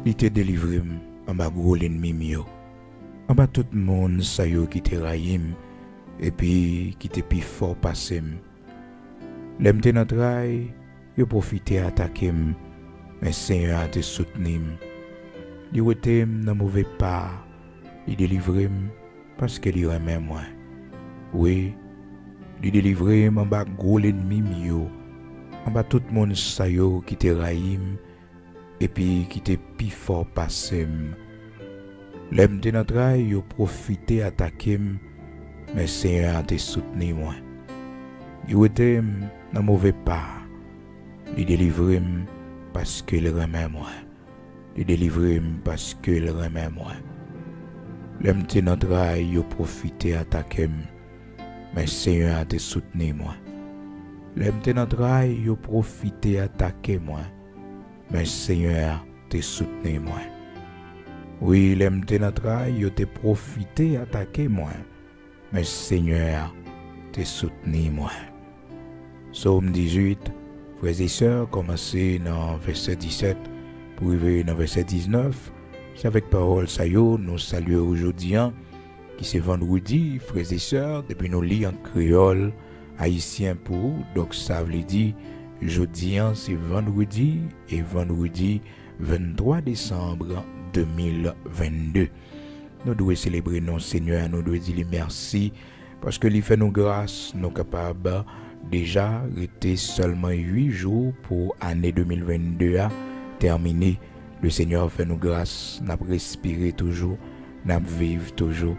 il te délivré en bas gros l'ennemi mio. En bas tout le monde ça yo qui te raïm et puis qui te plus fort passé. L'aime te notre rail, yo profité attaquer mais Seigneur te soutenu. Il était dans mauvais pas, il délivré parce que il remet moi. Oui, il délivré en bas gros l'ennemi mio. En bas tout le monde ça yo qui te raïm et puis qui te plus fort passé. L'aime de notre rail, yo profité attaquer mais Seigneur te soutenu moi. Il était dans mauvais pas, il délivré parce que il remet moi. Il délivré parce que il remet moi. L'aime de notre rail, yo profité attaquer mais Seigneur te soutenu moi. L'aime de notre rail, yo profité attaquer moi mais Seigneur te soutenu moi. Oui, l'aime de notre rail, yo te profité attaquer moi mais Seigneur te soutenu moi. Psaume 18, frères et sœurs, commencez dans verset 17 pour arriver dans verset 19. C'est avec parole ça yo, nous saluons aujourd'hui, qui c'est vendredi, frères et sœurs, depuis nous lire en créole, haïtien pour vous, donc ça veut dire, jeudi c'est vendredi, et vendredi 23 décembre 2022. Nous devons célébrer nos Seigneur, nous devons dire merci, parce que il fait nous grâce, nous capables déjà rester seulement 8 jours pour l'année 2022 à terminer. Le Seigneur fait nous grâce, n'a respiré toujours, n'a vivre toujours.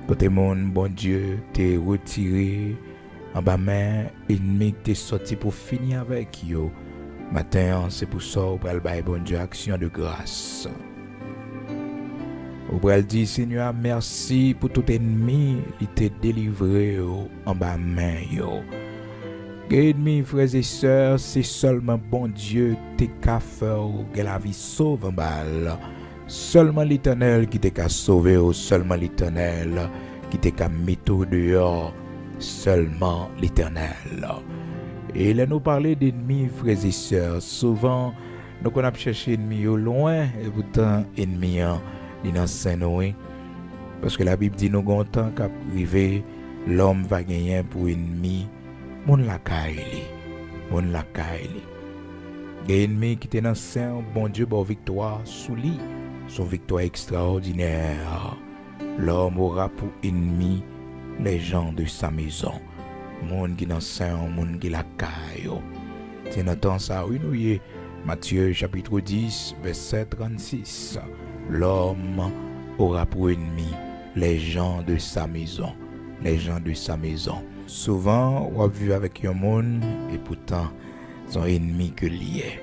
Côté mon bon Dieu, t'es retiré en bas main, ennemi t'es sorti pour finir avec yo. Matin, c'est pour ça on va le bon Dieu action de grâce. On va dire Seigneur merci pour tout ennemi, il t'est délivré en bas main yo. Ennemi, frères et sœurs, c'est seulement bon Dieu qui t'a fait que la vie sauve en balle. Seulement l'Éternel qui t'a sauvé, seulement l'Éternel qui t'a mis au dehors, seulement l'Éternel. Et là nous parler d'ennemis, frères et sœurs, souvent nous on a cherché ennemi au loin et pourtant ennemi il dans Saint-Noé. Parce que la Bible dit nous gon temps qu'arriver l'homme va gagner pour ennemi mon la kaili. Des ennemis qui étaient dans Saint, bon Dieu, bon victoire sous lui, son victoire extraordinaire. L'homme aura pour ennemi les gens de sa maison. Monde qui dans Saint, monde qui la caille. C'est dans temps ça, oui, nous y est. Matthieu chapitre 10, verset 36. L'homme aura pour ennemi les gens de sa maison. Les gens de sa maison. Souvent, on a vu avec un monde et pourtant, son ennemi que lié.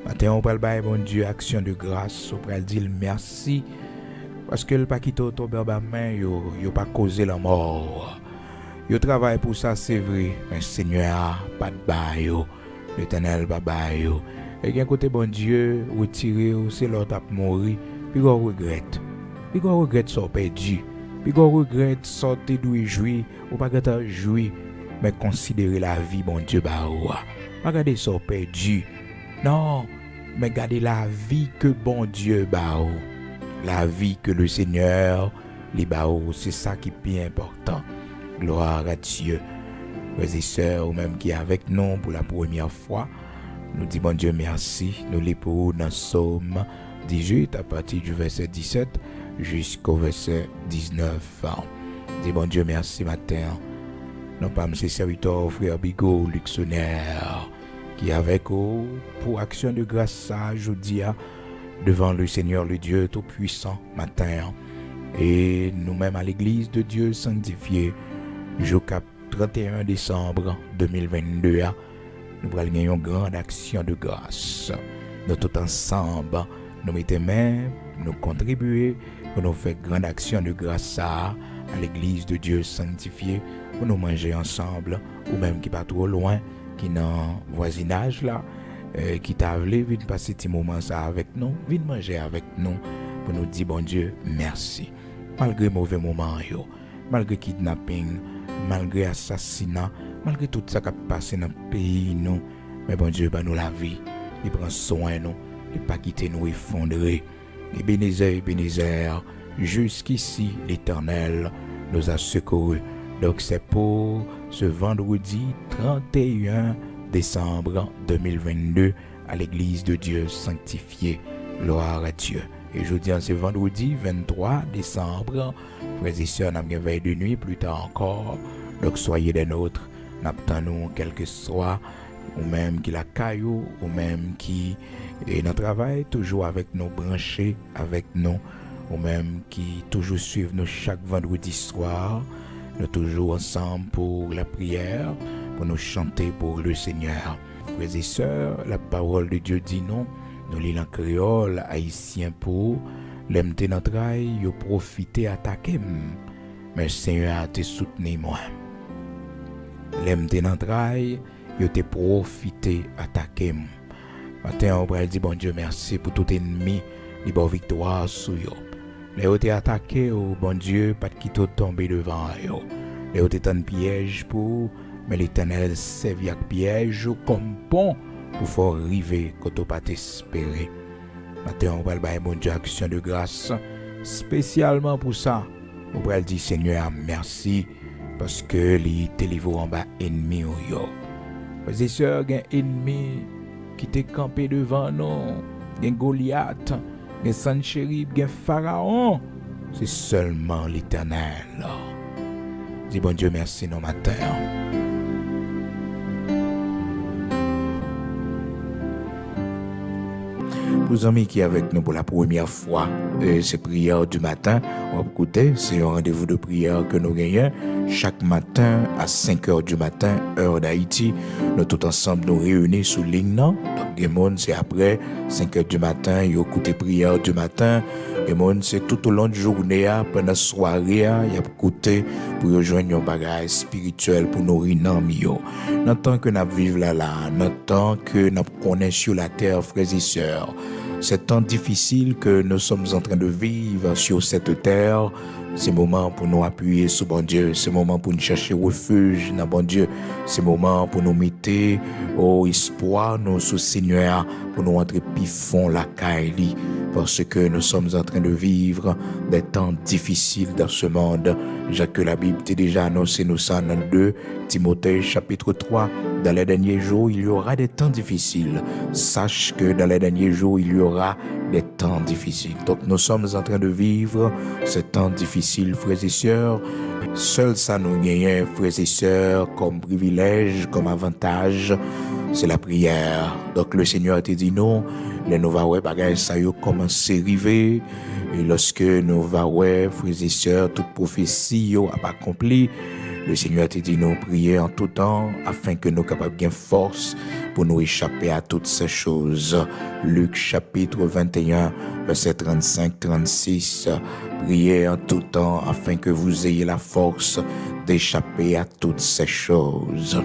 Maintenant, on parle de bon Dieu, action de grâce, on parle dire merci parce que le pas quitté tomber en bas main, yo pas causé la mort. Yo travaille pour ça, c'est vrai, mais Seigneur pas de bail, l'Éternel pas bail. Et bien côté bon Dieu, retiré, c'est l'autre à mourir, puis on regrette. Puis on regrette son perdu. Puis on regrette sortir d'où jouir, ou pas que jouir, mais considérer la vie bon Dieu ba ou. Pas regarder son perdu. Non, mais garder la vie que bon Dieu ba ou. La vie que le Seigneur li ba ou, c'est ça qui est bien important. Gloire à Dieu. Frères et sœurs, ou même qui est avec nous pour la première fois, nous disons bon Dieu merci. Nous lisons pour vous dans Psaume 18 à partir du verset 17 jusqu'au verset 19. Dis bon Dieu merci matin. Non pas M. serviteur frère Bigot Luxonnaire qui est avec vous pour action de grâce ça aujourd'hui devant le Seigneur le Dieu Tout-Puissant matin. Et nous-mêmes à l'église de Dieu sanctifié jusqu'à 31 décembre 2022 nous allons gagner une grande action de grâce. Nous tous ensemble nous mettons main, nous contribuer pour nous faire grande action de grâce à l'église de Dieu sanctifié, pour nous manger ensemble, ou même qui pas trop loin, qui dans voisinage là, qui t'a voulu venir passer petit moment ça avec nous, venir manger avec nous, pour nous dire bon Dieu merci. Malgré mauvais moments yo, malgré kidnapping, malgré assassinat, malgré tout ça qui a passé dans le pays nous, mais bon Dieu bah nous la vie, il prend soin nous. ne pas quitter nous effondrer. Ebenezer, jusqu'ici l'Éternel nous a secourus. Donc c'est pour ce vendredi 31 décembre 2022 à l'église de Dieu sanctifiée. Gloire à Dieu. Et je dis ce vendredi 23 décembre, frères et sœurs, nous avons une veille de nuit plus tard encore. Donc soyez des nôtres, n'attendons quel que soit, ou même qui la caillou, ou même qui est dans le travail, toujours avec nous, branchés avec nous, ou même qui toujours suivent nous chaque vendredi soir. Nous toujours ensemble pour la prière, pour nous chanter pour le Seigneur. Frères et sœurs, la parole de Dieu dit non. Nous lisons en créole, haïtien pour l'aimer dans le travail, yo profiter attaquer. Mais le Seigneur a te soutenu moi. L'aimer dans le travail, yo te profiter attaquer. Matin, on va dire bon Dieu merci pour tout ennemi, les bonnes victoires sur yo. Les autres attaqués, oh bon Dieu, pas de qui tout tomber devant eux. Les autres étant piège pour, mais l'Éternel servi avec piège comme pont pour faire arriver quand on pas t'espérer. Maintenant, on va le bon Dieu action de grâce, spécialement pour ça. On va le dire Seigneur merci parce que les télévaux en bas ennemis yo. Frères et sœurs, il y a un ennemi qui t'est campé devant nous, il y a Goliath. Il y a Sanchérib, il y a Pharaon. C'est seulement l'Éternel. Dis bon Dieu merci nos matins. Pour les amis qui sont avec nous pour la première fois, c'est prière du matin. On va écouter, c'est un rendez-vous de prière que nous gagnons chaque matin à 5h du matin, heure d'Haïti. Nous tous ensemble nous réunissons sous ligne. Donc, les gens, c'est après 5h du matin, ils écoutent prière du matin. Les gens, c'est tout au long de la journée, pendant la soirée, ils écoutent pour rejoindre un bagage spirituel pour nourrir nos mieux. Dans le temps que nous vivons là, dans le temps que nous connaissons sur la terre, frères et sœurs, c'est temps difficile que nous sommes en train de vivre sur cette terre. C'est le moment pour nous appuyer sur bon Dieu. C'est le moment pour nous chercher refuge dans bon Dieu. C'est le moment pour nous mettre au espoir, nous sous Seigneur, pour nous entrer pifon la caille. Parce que nous sommes en train de vivre des temps difficiles dans ce monde. Jacques, la Bible t'a déjà annoncé nous ça dans 2 Timothée chapitre 3. Dans les derniers jours, il y aura des temps difficiles. Sache que dans les derniers jours, il y aura des temps difficiles. Donc nous sommes en train de vivre ces temps difficiles, frères et sœurs. Seul ça nous gagne, frères et sœurs, comme privilège, comme avantage, c'est la prière. Donc le Seigneur te dit non, les nous va ouais bagage ça yo commence à arriver. Et lorsque nous va ouais, frères et sœurs, toute prophétie yo a accompli. Le Seigneur te dit nous prier en tout temps afin que nous capables de force pour nous échapper à toutes ces choses. Luc chapitre 21, verset 35-36. Priez en tout temps afin que vous ayez la force d'échapper à toutes ces choses.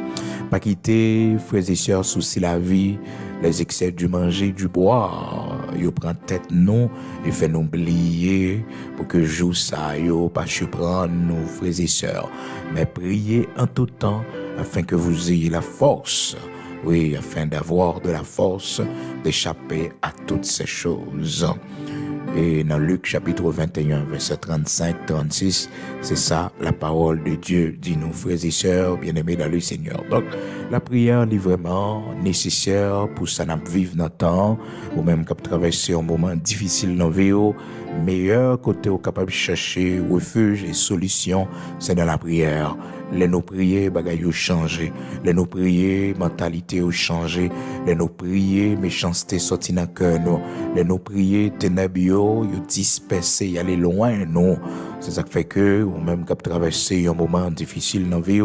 Pas quitter, frères et sœurs, souci la vie, les excès du manger, du boire. Yo prend tête nous et fait nous oublier pour que jour ça yo pas surprendre nous, frères et sœurs. Mais priez en tout temps afin que vous ayez la force. Oui, afin d'avoir de la force d'échapper à toutes ces choses. Et dans Luc chapitre 21, verset 35-36, c'est ça la parole de Dieu, dit nous frères et sœurs, bien-aimés dans le Seigneur. Donc, la prière est vraiment nécessaire pour ça nous vivre dans le temps, ou même quand traverser un moment difficile dans la vie, meilleur côté au capable de chercher refuge et solution, c'est dans la prière. Les nous prier, bagaille ont changé. Les nous prier, mentalité ont changé. Les nous prier, méchanceté sorti dans cœur nous. Les nous prier, ténèbres yo dispersé, y aller loin nous. C'est ça qui fait que, ou même quand traverser un moment difficile dans la vie,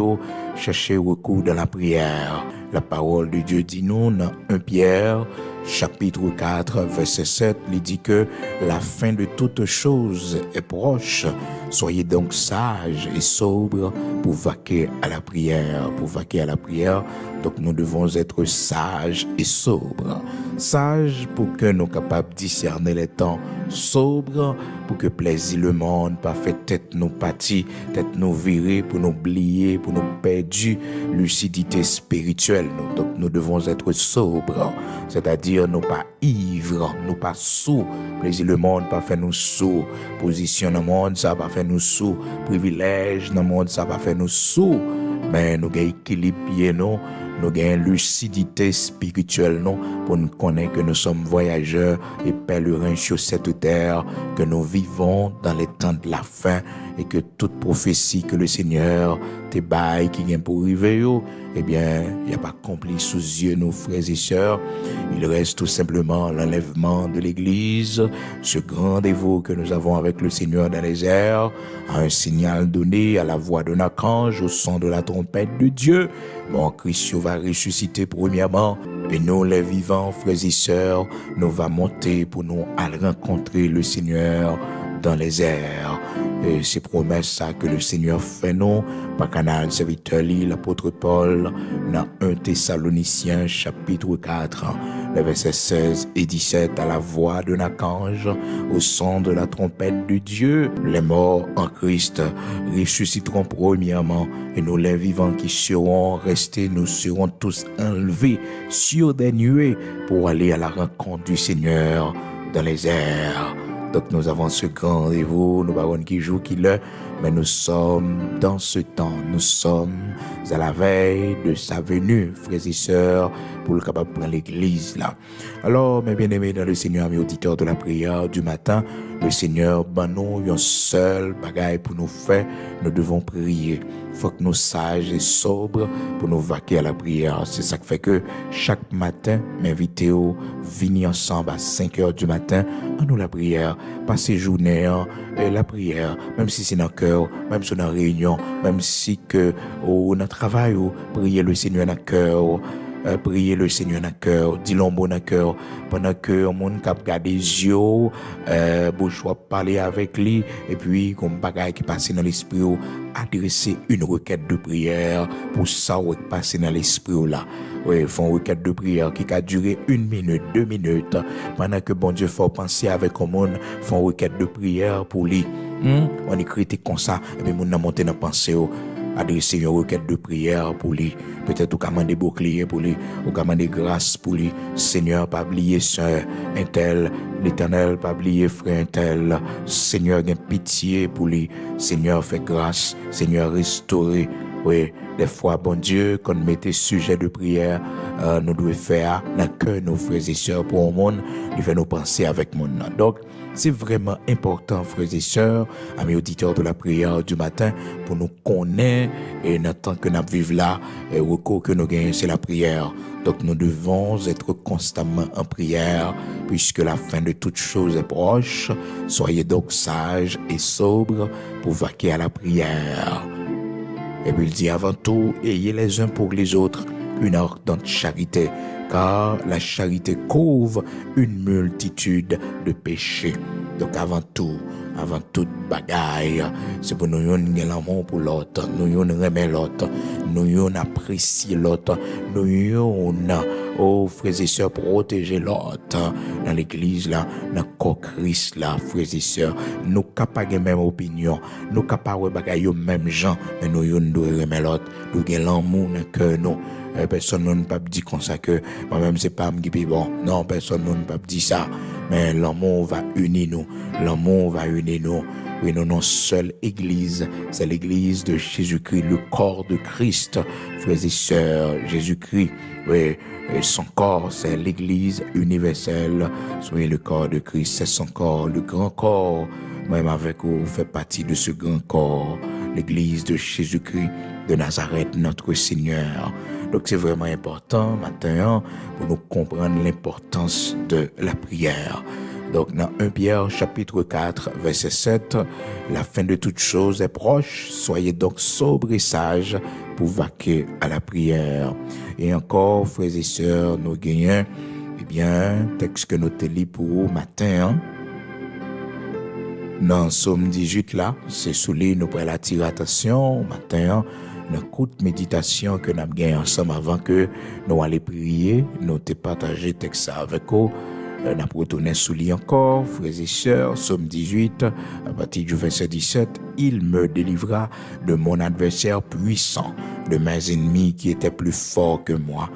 chercher recours dans la prière. La parole de Dieu dit nous dans 1 Pierre, chapitre 4, verset 7, il dit que la fin de toutes choses est proche. Soyez donc sages et sobres pour vaquer à la prière. Pour vaquer à la prière, donc nous devons être sages et sobres. Sages pour que nous soyons capables de discerner les temps. Sobres pour que plaisir le monde, pas fait tête nous pâti, tête nous virée, pour nous oublier, pour nous perdre lucidité spirituelle. Donc nous devons être sobres, c'est-à-dire nous pas ivres, nous pas sous. Plaisir le monde, pas fait nous sous. Position dans le monde, ça pas fait nous sous. Privilège dans le monde, ça pas fait nous sous. Mais nous avons équilibre, nous avons lucidité spirituelle, non, pour nous connaître que nous sommes voyageurs et pèlerins sur cette terre, que nous vivons dans les temps de la fin et que toute prophétie que le Seigneur te baille qui vient pour arriver, eh bien, il n'y a pas accompli sous yeux nos frères et sœurs. Il reste tout simplement l'enlèvement de l'Église, ce grand rendez-vous que nous avons avec le Seigneur dans les airs, à un signal donné à la voix d'un archange, au son de la trompette de Dieu. Mon Christ va ressusciter premièrement, et nous les vivants, frères et sœurs, nous va monter pour nous aller rencontrer le Seigneur dans les airs. Et c'est promesse ça que le Seigneur fait nous, par canal serviteur l'apôtre Paul, dans 1 Thessaloniciens chapitre 4, les versets 16 et 17, à la voix d'un archange, au son de la trompette de Dieu, les morts en Christ ressusciteront premièrement, et nous les vivants qui serons restés, nous serons tous enlevés sur des nuées pour aller à la rencontre du Seigneur dans les airs. Donc nous avons ce grand rendez-vous, nous ne qui joue, qui le, mais nous sommes dans ce temps, nous sommes à la veille de sa venue, frères et sœurs, pour le capable de prendre l'église là. Alors, mes bien-aimés dans le Seigneur, mes auditeurs de la prière du matin, le Seigneur, nous, un seul bagaille pour nous faire, nous devons prier. Il faut que nous sages et sobres pour nous vaquer à la prière. C'est ça qui fait que chaque matin, m'inviter au venir ensemble à 5 heures du matin, à nous la prière, passer journée, la prière, même si c'est dans le cœur, même si c'est dans la réunion, même si que au notre travail, prier le Seigneur dans le cœur, prier le Seigneur dans le cœur, dis l'homme dans le cœur, pendant que le monde cap garder les yeux, choix parler avec lui, et puis comme bagaille qui passe dans l'esprit, adresser une requête de prière pour ça qui passe dans l'esprit là. Oui, font une requête de prière qui a duré 1 minute, 2 minutes, pendant que bon Dieu faut penser avec le monde, font une requête de prière pour lui. On écrit comme ça, et puis mon n'a monté dans pensée, adresser une requête de prière pour lui. Peut-être qu'on a des boucliers pour lui, ou qu'on a des grâces pour lui. Seigneur, pas oublier sœur un tel, l'Éternel, pas oublier frère un tel. Seigneur, gain pitié pour lui. Seigneur, fait grâce. Seigneur, restaurer. Oui, des fois, bon Dieu, quand on mettait sujet de prière, nous devons faire dans le cœur nos frères et sœurs pour le monde, il fait nous penser avec le monde. Donc, c'est vraiment important, frères et sœurs, amis auditeurs de la prière du matin, pour nous connaître et dans le temps que nous vivons là, et le recours que nous gagnons, c'est la prière. Donc, nous devons être constamment en prière, puisque la fin de toute chose est proche. Soyez donc sages et sobres pour vaquer à la prière. Et puis il dit avant tout, ayez les uns pour les autres une ardente charité, car la charité couvre une multitude de péchés. Donc avant toute bagaille, c'est pour nous donner l'amour pour l'autre, nous aimer l'autre, nous apprécier l'autre, nous oh frères et sœurs, protéger l'autre dans l'église là, dans le corps Christ là, frères et sœurs, nous capables de même opinion, nous capables de bagaille même gens, mais nous devons aimer l'autre, nous avons l'amour dans le cœur nous. Personne ne peut dire comme ça que moi-même c'est pas qui est bon. Non, personne ne peut dire ça. Mais l'amour va unir nous. L'amour va unir nous. Oui, nous non seule église, c'est l'église de Jésus-Christ, le corps de Christ, frères et sœurs, Jésus-Christ. Oui, son corps, c'est l'église universelle. Soyez le corps de Christ, c'est son corps, le grand corps. Même avec vous, fait partie de ce grand corps, l'église de Jésus-Christ de Nazareth, notre Seigneur. Donc c'est vraiment important maintenant pour nous comprendre l'importance de la prière. Donc dans 1 Pierre chapitre 4 verset 7, la fin de toute chose est proche, soyez donc sobres et sages pour vaquer à la prière. Et encore, frères et sœurs, nous gagnons, texte que nous te lis pour vous matin, dans Somme 18 là, c'est sous lui nous pourrons attirer attention matin, dans courte méditation que nous avons gagné ensemble avant que nous allions prier, nous te partager texte avec vous. n'a retourné sous lui encore, frères et sœurs, Psaume 18, à partir du verset 17, il me délivra de mon adversaire puissant, de mes ennemis qui étaient plus forts que moi.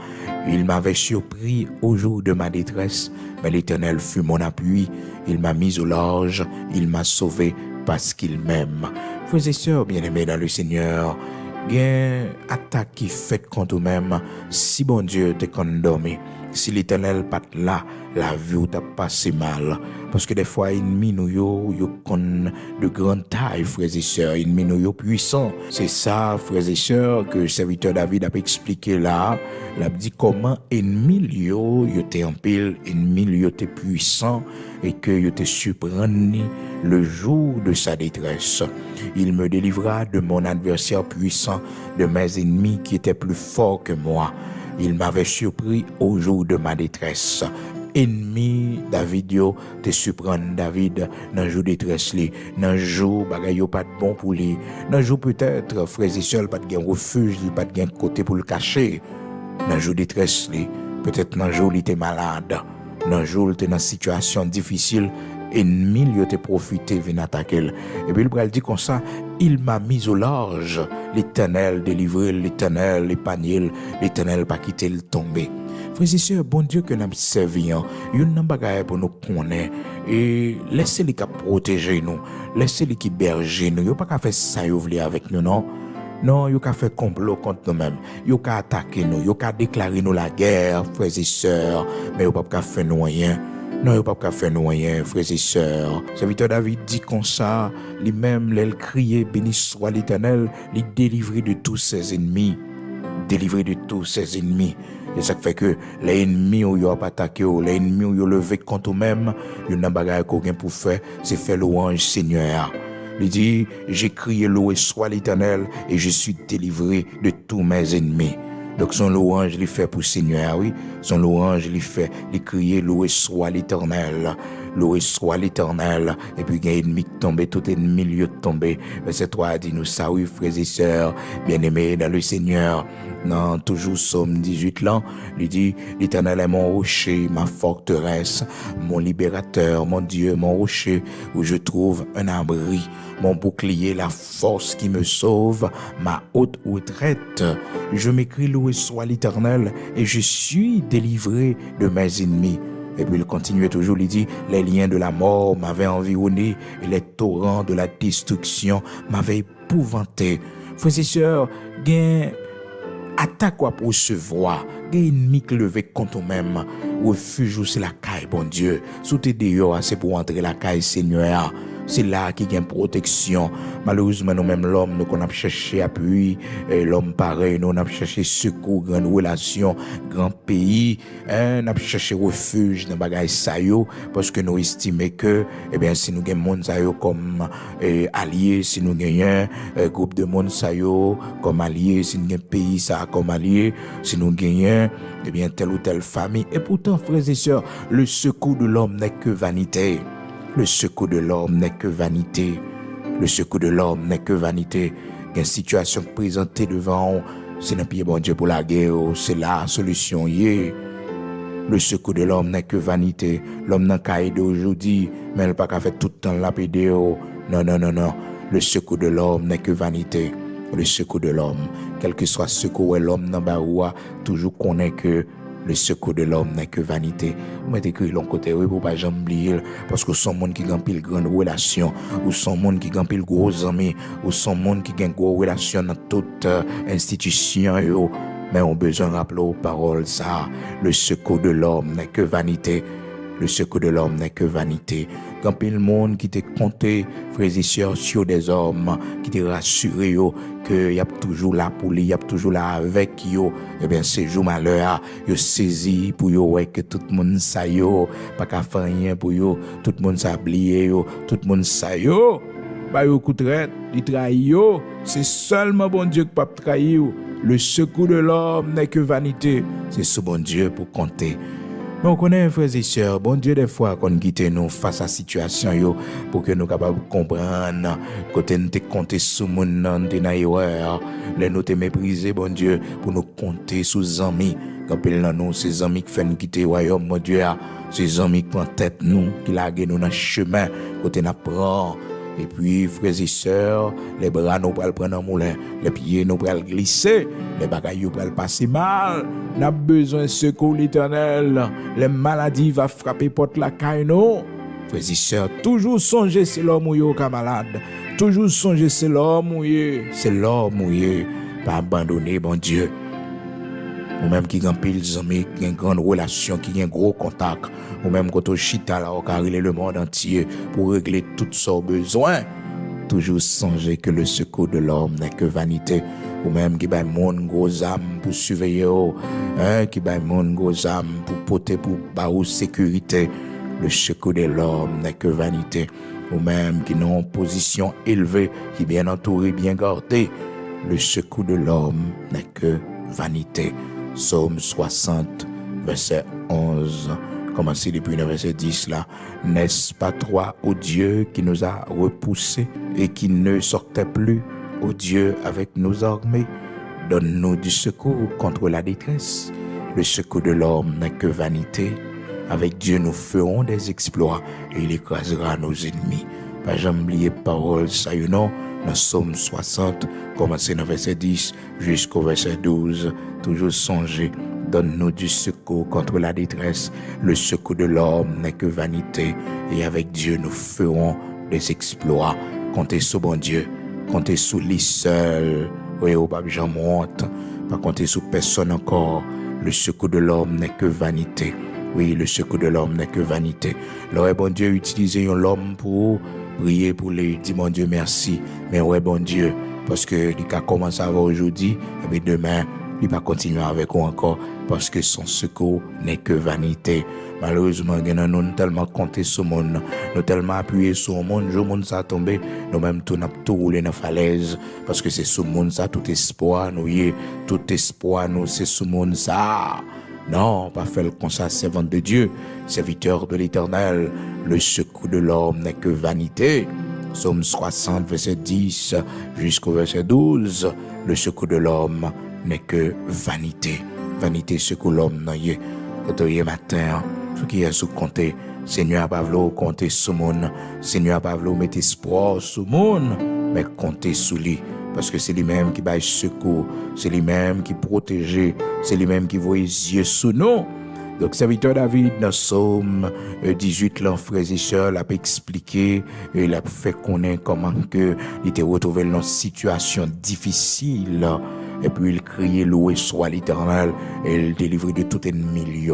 Il m'avait surpris au jour de ma détresse, mais l'Éternel fut mon appui. Il m'a mis au large, il m'a sauvé parce qu'il m'aime. Frères et sœurs bien-aimés dans le Seigneur, bien attaque qui fait contre nous-mêmes, si bon Dieu te condamné, si l'Éternel pas là, la vie ou t'a passé mal. Parce que des fois, ennemis nous yo con de grande taille, frères et sœurs, ennemis nous yo puissants. C'est ça, frères et sœurs, que le serviteur David a expliqué là. Il a dit comment ennemi yo te en pile, ennemi yo te puissant et que yo te surprenni le jour de sa détresse. Il me délivra de mon adversaire puissant, de mes ennemis qui étaient plus forts que moi. Il m'avait surpris au jour de ma détresse. Ennemi David yo te surprendre David dans jour détresse li, dans jour bagay yo pas de bon pour lui, dans jour peut-être frères et sœurs pas de gain refuge, pas de gain côté pour le cacher, dans jour détresse li, peut-être dans jour il était malade, dans jour il était dans situation difficile, ennemi yo te profité vinn attaquer. Et puis il pral dit comme ça, il m'a mis au large, l'Éternel délivré, l'Éternel épargné, l'Éternel pas quitté le tomber. Frères et sœurs, bon Dieu que nous servons, il y a un bagage pour nous connaître et laissez-les qui protéger nous, laissez-les qui berger nous. Il n'y a pas qu'à faire ça avec nous, non? Non, il n'y a qu'à faire complot contre nous-mêmes. Il n'y a qu'à attaquer nous, il n'y a qu'à déclarer nous la guerre, frères et sœurs, mais il n'y a pas qu'à faire nous rien. Non, il n'y a pas qu'à faire nous rien, frères et sœurs. Serviteur David dit comme ça, lui-même, il criait, béni soit l'Éternel, il délivré de tous ses ennemis. Délivré de tous ses ennemis. Et ça fait que les ennemis où ils ont attaqué, les ennemis où ils ont levé contre eux-mêmes, ils n'ont pas de choses pour faire, c'est faire louange Seigneur. Il dit, j'ai crié loué soit l'Éternel et je suis délivré de tous mes ennemis. Donc son louange il fait pour Seigneur, oui. Son louange il fait, il crier loué soit l'Éternel. Loué soit l'Éternel. Et puis il y a ennemi tombé, tout ennemi lieu tombé. Verset 3 dit nous ça, oui, frères et sœurs, bien-aimés dans le Seigneur. Non, toujours Psaume 18 là, il dit, l'Éternel est mon rocher, ma forteresse, mon libérateur, mon Dieu, mon rocher, où je trouve un abri, mon bouclier, la force qui me sauve, ma haute retraite. Je m'écris loué soit l'Éternel et je suis délivré de mes ennemis. Et puis il continuait toujours, il dit, les liens de la mort m'avaient environné et les torrents de la destruction m'avaient épouvanté. Frères et sœurs, gain attaque quoi pour recevoir, gain ennemi qui levé contre même, refuge c'est la caille, bon Dieu. Sous tes dehors, c'est pour entrer la caille, Seigneur. C'est là qu'il y a une protection. Malheureusement, nous-mêmes, l'homme, nous qu'on a cherché appui, l'homme pareil, nous on a cherché secours, grande relation, grand pays, on a cherché refuge dans bagaille ça yo, parce que nous estimons que, eh bien, si nous gagnons monde ça yo comme allié, si nous gagnons groupe de monde ça yo comme allié, si nous gagnons pays ça comme allié, si nous gagnons, eh bien, telle ou telle famille. Et pourtant, frères et sœurs, le secours de l'homme n'est que vanité. Le secours de l'homme n'est que vanité. Le secours de l'homme n'est que vanité. Il y a une situation présentée devant, c'est un pied bon Dieu pour la guerre, c'est la solution. Le secours de l'homme n'est que vanité. L'homme n'a qu'à aider aujourd'hui, mais il n'a pas qu'à faire tout le temps la pédé. Non. Le secours de l'homme n'est que vanité. Le secours de l'homme, quel que soit ce que l'homme n'a pas, toujours connaît que le secours de l'homme n'est que vanité. Vous mettez écrit l'on côté, oui, pour pas jamais oublier, parce que son monde qui gagne pile grande relation, ou son monde qui gagne pile gros amis, ou son monde qui gagne gros relation dans toute institution, mais on besoin de rappeler aux paroles ça. Le secours de l'homme n'est que vanité. Le secours de l'homme n'est que vanité. Quand pile monde qui te compté, frères et sœurs, sur des hommes, qui te rassuré que y a toujours là pour lui, y a toujours là avec yo, eh bien ces jours malheur, yo saisi pour yo ouais que tout le monde ça yo, pas qu'à faire rien pour yo, tout le monde ça oublié yo, tout le monde ça yo, bah yo coup traite, il trahit yo, c'est seulement bon Dieu qui peut trahir. Le secours de l'homme n'est que vanité, c'est ce bon Dieu pour compter. Mais on connaît, frères et sœurs, bon Dieu, des fois, qu'on quitte nous face à la situation, yo, pour que nous capables de comprendre, côté nous te compter sous mon nom, de naïweur, les nous te mépriser, bon Dieu, pour nous compter sous amis, quand nous, ces amis qui font quitter le royaume, mon Dieu, ces amis qui prennent tête nous, qui laguent nous dans le chemin, côté nous prend. Et puis, frères et sœurs, les bras nous prennent prendre un moulin, les pieds nous prennent glisser, les bagailles nous prennent passer mal. Nous avons besoin de secours l'Éternel. Les maladies vont frapper porte la caille, non? Frères et sœurs, toujours songer c'est l'homme mouillé qui est malade. Toujours songer c'est l'homme mouillé. C'est l'homme mouillé. Pas abandonner, bon Dieu. Ou même qui ont pile amis, qui ont une grande relation, qui ont un gros contact. Ou même quand on chita là, on carré le monde entier pour régler tous ses besoins. Toujours songer que le secours de l'homme n'est que vanité. Ou même qui bat mon gros âme pour surveiller, qui bat mon gros âme pour porter pour barou sécurité. Le secours de l'homme n'est que vanité. Ou même qui n'ont position élevée, qui bien entouré, bien gardé. Le secours de l'homme n'est que vanité. Psaume 60, verset 11. Commencez depuis le verset 10 là. N'est-ce pas toi, ô Dieu, qui nous a repoussés et qui ne sortait plus, ô Dieu, avec nos armées? Donne-nous du secours contre la détresse. Le secours de l'homme n'est que vanité. Avec Dieu, nous ferons des exploits et il écrasera nos ennemis. Pas jamais oublier parole, ça you know, dans Psaume 60, commencez dans verset 10 jusqu'au verset 12. Toujours songer, donne-nous du secours contre la détresse. Le secours de l'homme n'est que vanité. Et avec Dieu, nous ferons des exploits. Comptez sur bon Dieu, comptez sur lui seul. Oui, au pape Jean monte, pas compter sur personne encore. Le secours de l'homme n'est que vanité. Oui, le secours de l'homme n'est que vanité. Alors, bon Dieu, utilisez l'homme pour prier pour les dire, mon Dieu, merci. Mais ouais, bon Dieu, parce que il a commencé à voir aujourd'hui, et bien demain, il va continuer avec vous encore, parce que son secours n'est que vanité. Malheureusement, nous avons tellement compté sur le monde, nous tellement appuyé sur le monde, le monde s'est tombé, nous-mêmes tout n'a tout roulé dans la falaise, parce que c'est sur le monde ça, tout espoir, tout espoir, nous, c'est sur le monde ça. Non, pas faire comme ça, servant de Dieu, serviteur de l'Éternel. Le secours de l'homme n'est que vanité. Psaume 60, verset 10 jusqu'au verset 12. Le secours de l'homme n'est que vanité. Vanité, secours l'homme, non, y est. Quand il est matin, ce qui est sous compter, Seigneur Pavlo, compter sur monde. Seigneur Pavlo, met espoir sur monde, mais compter sur lui. Parce que c'est lui-même qui baille secours, c'est lui-même qui protège, c'est lui-même qui voit les yeux sous nous. Donc, serviteur David, dans Psaume 18, là, frères et sœurs, l'a expliqué, il a fait connaître comment que il était retrouvé dans une situation difficile. Et puis, il criait, loué soit l'Éternel, et il délivrait de tout ennemi.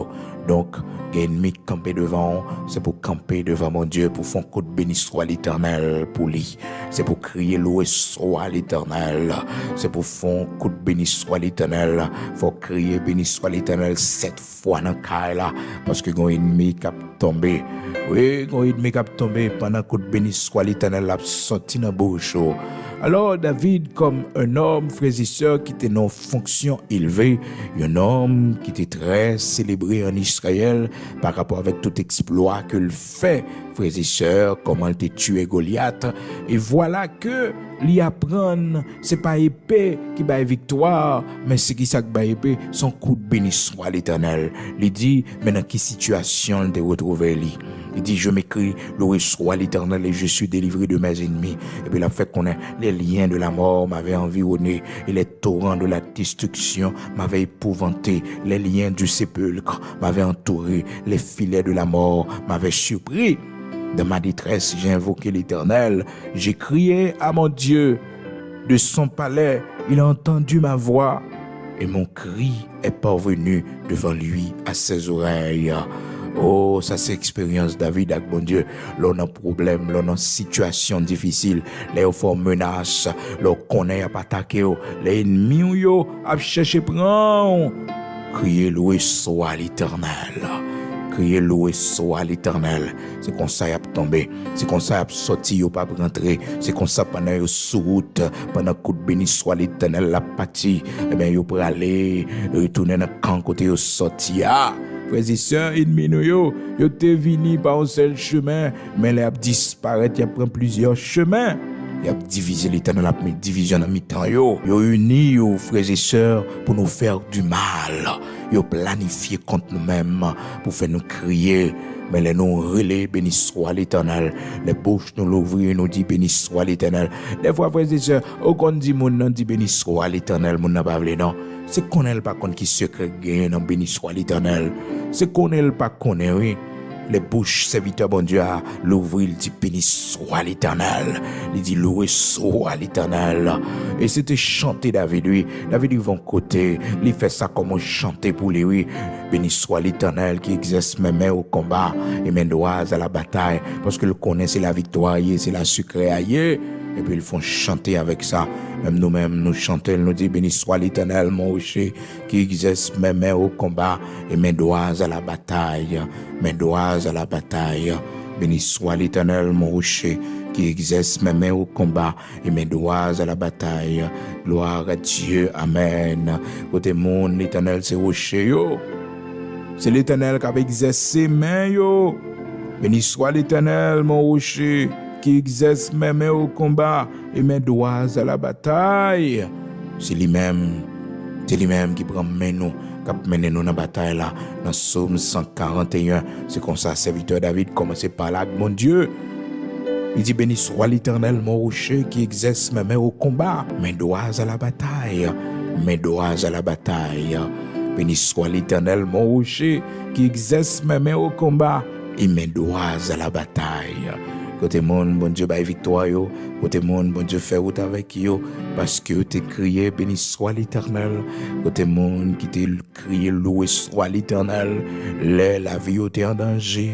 Donc, l'ennemi camper devant, c'est pour camper devant mon Dieu, pour faire un coup de béni soit l'Éternel pour lui. C'est pour crier loué soit l'Éternel. C'est pour faire un coup de béni soit l'Éternel. Faut crier béni soit l'Éternel 7 fois dans le cas là, parce que l'ennemi ennemi qui a tombé. Oui, l'ennemi qui a tombé pendant coup de béni soit l'Éternel a sorti dans la bouche. Alors David, comme un homme, frères et sœurs, qui était dans fonction élevée, un homme qui était très célébré en Israël par rapport avec tout exploit qu'il fait, frères et sœurs, comment il a tué Goliath. Et voilà que l'y apprendre, c'est pas épée qui bat victoire, mais c'est qui ça qui bat épée, son coup de béni soit l'Éternel. Il dit, mais dans quelle situation il te retrouvé lui? Il dit, je m'écris, loué soit l'Éternel et je suis délivré de mes ennemis. Et puis, le fait qu'on ait les liens de la mort m'avaient environné et les torrents de la destruction m'avaient épouvanté. Les liens du sépulcre m'avaient entouré. Les filets de la mort m'avaient surpris. Dans ma détresse, j'ai invoqué l'Éternel. J'ai crié à mon Dieu. De son palais, il a entendu ma voix et mon cri est parvenu devant lui à ses oreilles. Oh, ça c'est expérience David avec bon Dieu. L'on a problème, l'on a situation difficile, les font menace, l'on connaît à pas attaquer, les ennemis yo a chercher prendre. Criez loué soit l'Éternel. Criez loué soit l'Éternel. C'est comme ça y a tombé, c'est comme ça y a sorti yo pas rentrer, c'est comme ça pendant yo sous route, pendant coup de béni soit l'Éternel la partie, et bien yo pour aller retourner dans camp côté yo sorti. frères et sœurs, ennemis nous yo te vini par un seul chemin, mais les a disparaître, il prend plusieurs chemins. Il a divisé l'État dans la division dans mi-temps yo. Yo uni yo frères et sœurs pour nous faire du mal. Yo planifié contre nous-mêmes pour faire nous crier. Mais les nous relais, béni soit l'Éternel. Les bouches nous l'ouvrir, nous dit béni soit l'Éternel. Des fois, frères et sœurs, aucun dit mon nom dit béni soit l'Éternel, mon n'a pas voulu non. C'est qu'on est pas contre qui secret gagne, non béni soit l'Éternel. C'est qu'on est pas connaît, oui. Les bouches serviteurs bon Dieu à l'ouvrir, il dit béni soit l'Éternel. Il dit loué soit l'Éternel. Et c'était chanter David, oui. David il va côté, il fait ça comme on chantait pour lui, oui. Béni soit l'Éternel qui exerce mes mains au combat et mes doigts à la bataille, parce que le connaît c'est la victoire, c'est la sucrée aïe. Et puis ils font chanter avec ça. Même nous-mêmes, nous chantons, nous disons béni soit l'Éternel, mon rocher, qui exerce mes mains au combat et mes doigts à la bataille. Mes doigts à la bataille. Béni soit l'Éternel, mon rocher, qui exerce mes mains au combat et mes doigts à la bataille. Gloire à Dieu. Amen. Côté monde, l'Éternel, c'est rocher, yo. C'est l'Éternel qui a exercé mes mains, yo. Béni soit l'Éternel, mon rocher, qui exerce mes mains au combat et mes doigts à la bataille. C'est lui-même qui prend nous, qui mène nous dans la bataille là. Dans Psaume 141, c'est comme ça, serviteur David commence par là, mon Dieu. Il dit, béni soit l'Éternel, mon rocher, qui exerce mes mains au combat, mes doigts à la bataille, mes doigts à la bataille. Béni soit l'Éternel, mon rocher, qui exerce mes mains au combat et mes doigts à la bataille. Côté monde, bon Dieu, baille victoire yo. Côté monde, bon Dieu, fait route avec yo. Parce que t'es crié, béni soit l'Éternel. Côté monde, qui t'es crié, loué soit l'Éternel. La vie yo t'es en danger.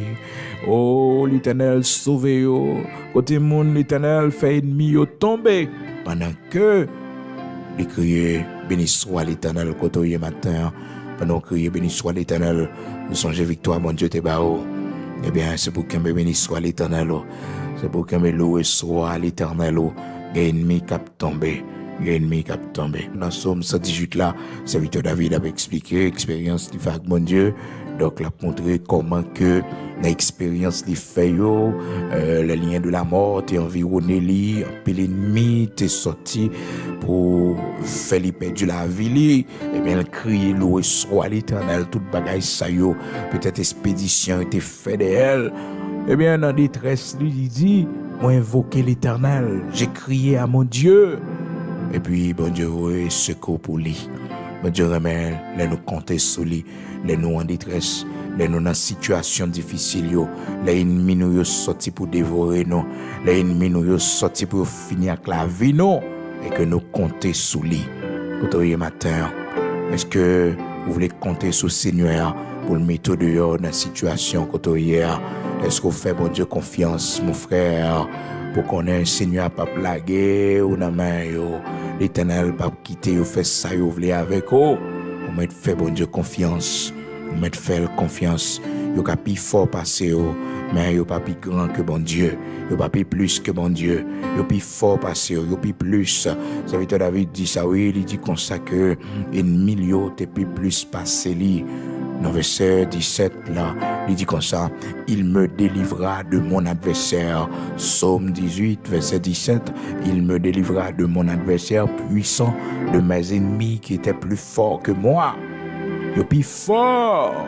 Oh, l'Éternel sauve yo. Côté monde, l'Éternel fait ennemi yo tomber. Pendant que, les crier, béni soit l'Éternel, côté matin. Pendant que crier, béni soit l'Éternel. Vous songez victoire, bon Dieu, t'es bao. Eh bien, c'est pour qu'un béni soit l'Éternel. C'est pour qu'un loué soit l'Éternel. Il y a ennemi qui a tombé. Dans Psaume 118 là, serviteur David avait expliqué l'expérience du fait mon Dieu. Donc, il a montré comment que l'expérience des fait le lien de la mort est environné lui, puis l'ennemi est sorti pour faire lui perdre la vie. Et bien, il crie loué soit l'Éternel, toute bagaille ça yo, peut-être expédition était faite d'elle. Eh bien, dans détresse, lui il dit, moi invoqué l'Éternel, j'ai crié à mon Dieu. Et puis, bon Dieu, oui, secours pour lui. Bon Dieu, remet, les nous compter sur lui, les nous en détresse, les nous dans situation difficile, les ennemis nous sortis pour dévorer nous, les ennemis nous sortis pour finir avec la vie, non, et que nous compter sur lui. Aujourd'hui matin, est-ce que vous voulez compter sur le Seigneur pour le mettre dehors dans la situation hier? Est-ce que vous faites, bon Dieu, confiance, mon frère, pour qu'on ait un Seigneur pas blaguer ou dans main l'Éternel pas quitter ou faire ça vous voulez avec vous mettre fait bon Dieu confiance vous mettre fait confiance yo ka pi fort passer mais yo pas plus grand que bon Dieu yo pas plus que bon Dieu yo plus fort passer yo plus plus serviteur David dit ça oui il dit comme ça que ennemi yo te plus passer li. Dans verset 17, là, il dit comme ça, il me délivrera de mon adversaire. Psaume 18, verset 17, il me délivrera de mon adversaire puissant, de mes ennemis qui étaient plus forts que moi. Il est plus fort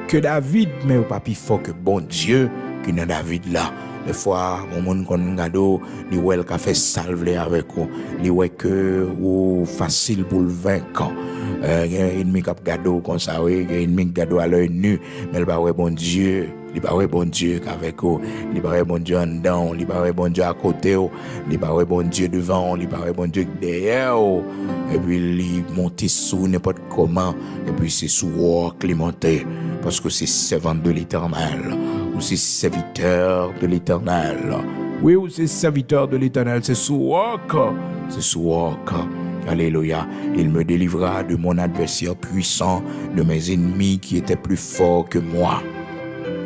que David, mais il n'est pas plus fort que bon Dieu qui est David là. Des fois, mon monde qu'on gado, il ouais qu'a fait salver avec vous, il ouais que ou facile pour le vaincre. Ennemi qui gado comme ça oui, ennemi qui gado à l'œil nu, mais il pas ouais bon Dieu, il pas ouais bon Dieu qu'avec vous, il pas ouais bon Dieu en dedans, il pas ouais bon Dieu à côté, il pas ouais bon Dieu devant, il pas ouais bon Dieu derrière, et puis il monte sous n'importe comment, et puis c'est sous clémenté, parce que c'est servant de l'Éternel. Ou c'est serviteur de l'Éternel. Oui, ou c'est serviteur de l'Éternel. C'est sous roc. Alléluia. Il me délivra de mon adversaire puissant, de mes ennemis qui étaient plus forts que moi.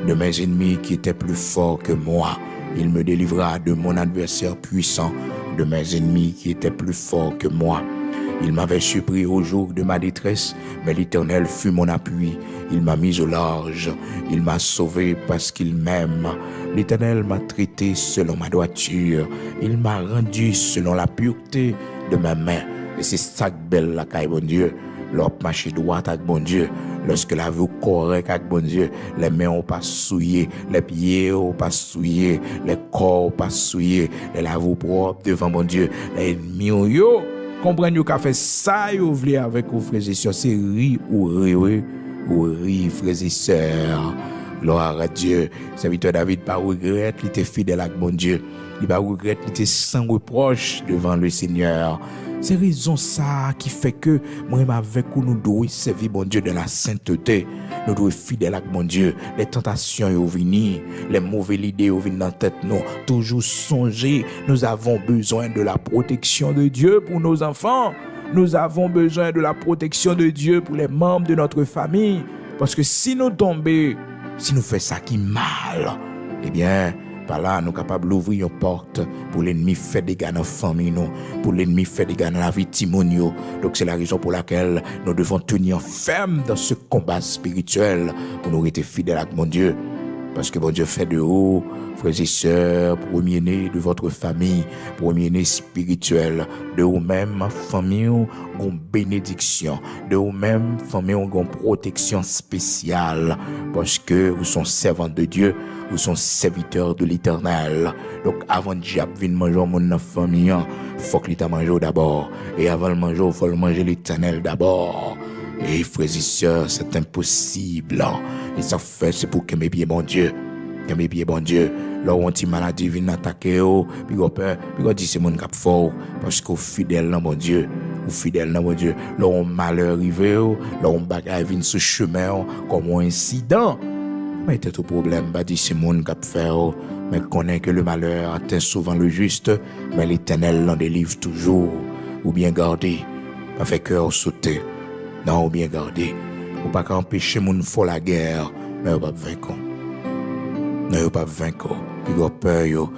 De mes ennemis qui étaient plus forts que moi. Il me délivra de mon adversaire puissant, de mes ennemis qui étaient plus forts que moi. Il m'avait surpris au jour de ma détresse, mais l'Éternel fut mon appui. Il m'a mis au large, il m'a sauvé parce qu'il m'aime. L'Éternel m'a traité selon ma droiture, il m'a rendu selon la pureté de ma main. Et c'est ça que belle la caille, bon Dieu. L'op marché droit avec bon Dieu. Lorsque la vie correcte avec bon Dieu, les mains ont pas souillé, les pieds ont pas souillé, les corps ont pas souillé, les lavaux propres devant bon Dieu. Les ennemis yo, comprenez qu'a fait ça yo vle avec vous frères et sœurs, c'est ri ou ri frères et sœurs. Gloire à Dieu. Serviteur David pas regrette, il était fidèle avec bon Dieu. Il pas regrette, il était sans reproche devant le Seigneur. C'est raison ça qui fait que moi avec vous nous devons servir bon Dieu de la sainteté. Nous devons être fidèles avec bon Dieu. Les tentations sont venues, les mauvaises idées sont venues dans la tête nous. Toujours songer, nous avons besoin de la protection de Dieu pour nos enfants. Nous avons besoin de la protection de Dieu pour les membres de notre famille. Parce que si nous tombons, si nous faisons ça qui est mal, eh bien, par là, nous sommes capables d'ouvrir une porte pour l'ennemi faire des dégâts dans la famille, nous, pour l'ennemi faire des dégâts dans la vie de Timonio. Donc, c'est la raison pour laquelle nous devons tenir ferme dans ce combat spirituel pour nous rester fidèles avec mon Dieu. Parce que bon Dieu fait de vous, frères et sœurs, premier-né de votre famille, premier-né spirituel, de vous-même, famille, une bénédiction, de vous-même, famille, une protection spéciale, parce que vous sont servants de Dieu, vous sont serviteurs de l'Éternel. Donc, avant de diable venir manger mon famille, faut que l'État mange d'abord. Et avant de manger, il faut manger l'Éternel d'abord. Et frères et sœurs, c'est impossible. Et ça fait, c'est pour que mes pieds, bon Dieu. Que mes pieds, bon Dieu. Là où on dit maladie vient attaquer, puis on peur, puis on dit c'est mon cap fort. Parce qu'au fidèle, non, bon Dieu. Au fidèle, non, bon Dieu. Là où malheur arrive, là où bagaille vient sur chemin, comme un incident. Mais c'est tout problème, pas dit c'est mon cap faire. Mais connaît que le malheur atteint souvent le juste, mais l'Éternel l'en délivre toujours. Ou bien garder, pas fait cœur sauter. Non, ou bien garder. Ou pas qu'empêcher mon fort la guerre, mais ou pas vaincre. Non, ou pas vaincre. Puis ou peur yo,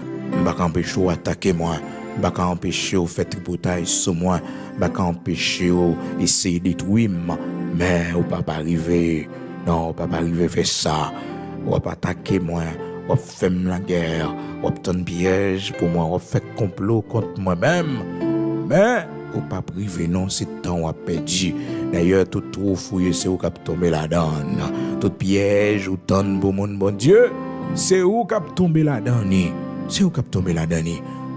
pas qu'empêcher ou attaquer moi, pas qu'empêcher ou faire tripotage sur moi, pas qu'empêcher ou essayer de détruire moi, mais ou pas arriver. Non, ou pas arriver faire ça. Ou pas attaquer moi, ou faire la guerre, ou tendre piège pour moi, ou faire complot contre moi-même. Mais ou pas privé, non, c'est temps ou perdu. D'ailleurs, tout trop fouillé, c'est où cap tomber là-dedans. Tout piège ou tendre pour mon bon Dieu, c'est où cap tomber là-dedans. C'est où cap tomber là-dedans.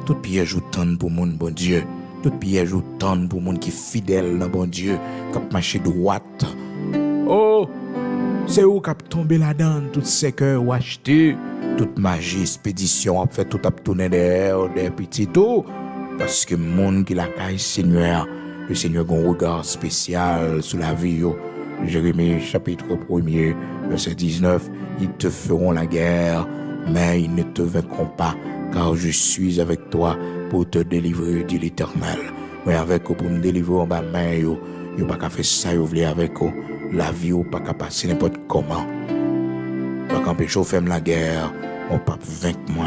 Tout piège ou tendre pour mon bon Dieu. Tout piège ou tendre pour mon qui est fidèle dans bon Dieu, cap marcher droite. Oh, c'est où cap tomber là-dedans. Tout ces cœurs ou acheter, toute magie, expédition, fait tout ap tourner derrière, des petits tout. Parce que monde qui la caille Seigneur, le Seigneur a un regard spécial sur la vie. Jérémie chapitre 1er, verset 19, ils te feront la guerre, mais ils ne te vaincront pas, car je suis avec toi pour te délivrer, dit l'Éternel. Mais avec vous pour me délivrer en bas main, yo pas qu'à faire ça, yo voulez avec vous. La vie ou pas qu'à passer n'importe comment. Pas qu'empêcher faire la guerre, on pas vaincre moi.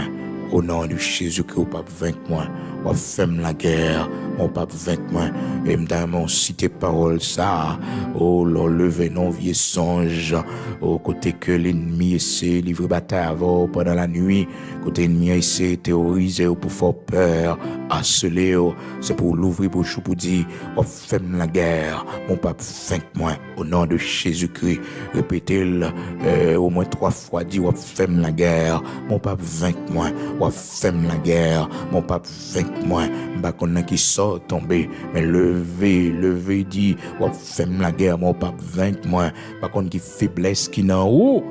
Au nom de Jésus, que vous pas vaincre moi. On fait la guerre, on pas vaincre moi. Et m'damment cité parole ça. Oh, l'on levé non vieux songe. Au côté que l'ennemi essaie livrer bataille avant pendant la nuit. Côté ennemi essaie théoriser pour faire peur, harceler. C'est pour l'ouvrir pour chou pour dire, on fait la guerre, mon pas vaincre moi. Au nom de Jésus-Christ, répétez-le au moins 3 fois, dit, on fait la guerre, mon pas vaincre moi. On fait la guerre, mon pas vaincre moi. Bah qu'on a qui sort tomber, mais levé dit, on fait la guerre, mon pas vaincre moi. Bah qu'on qui faiblesse qui n'en haut.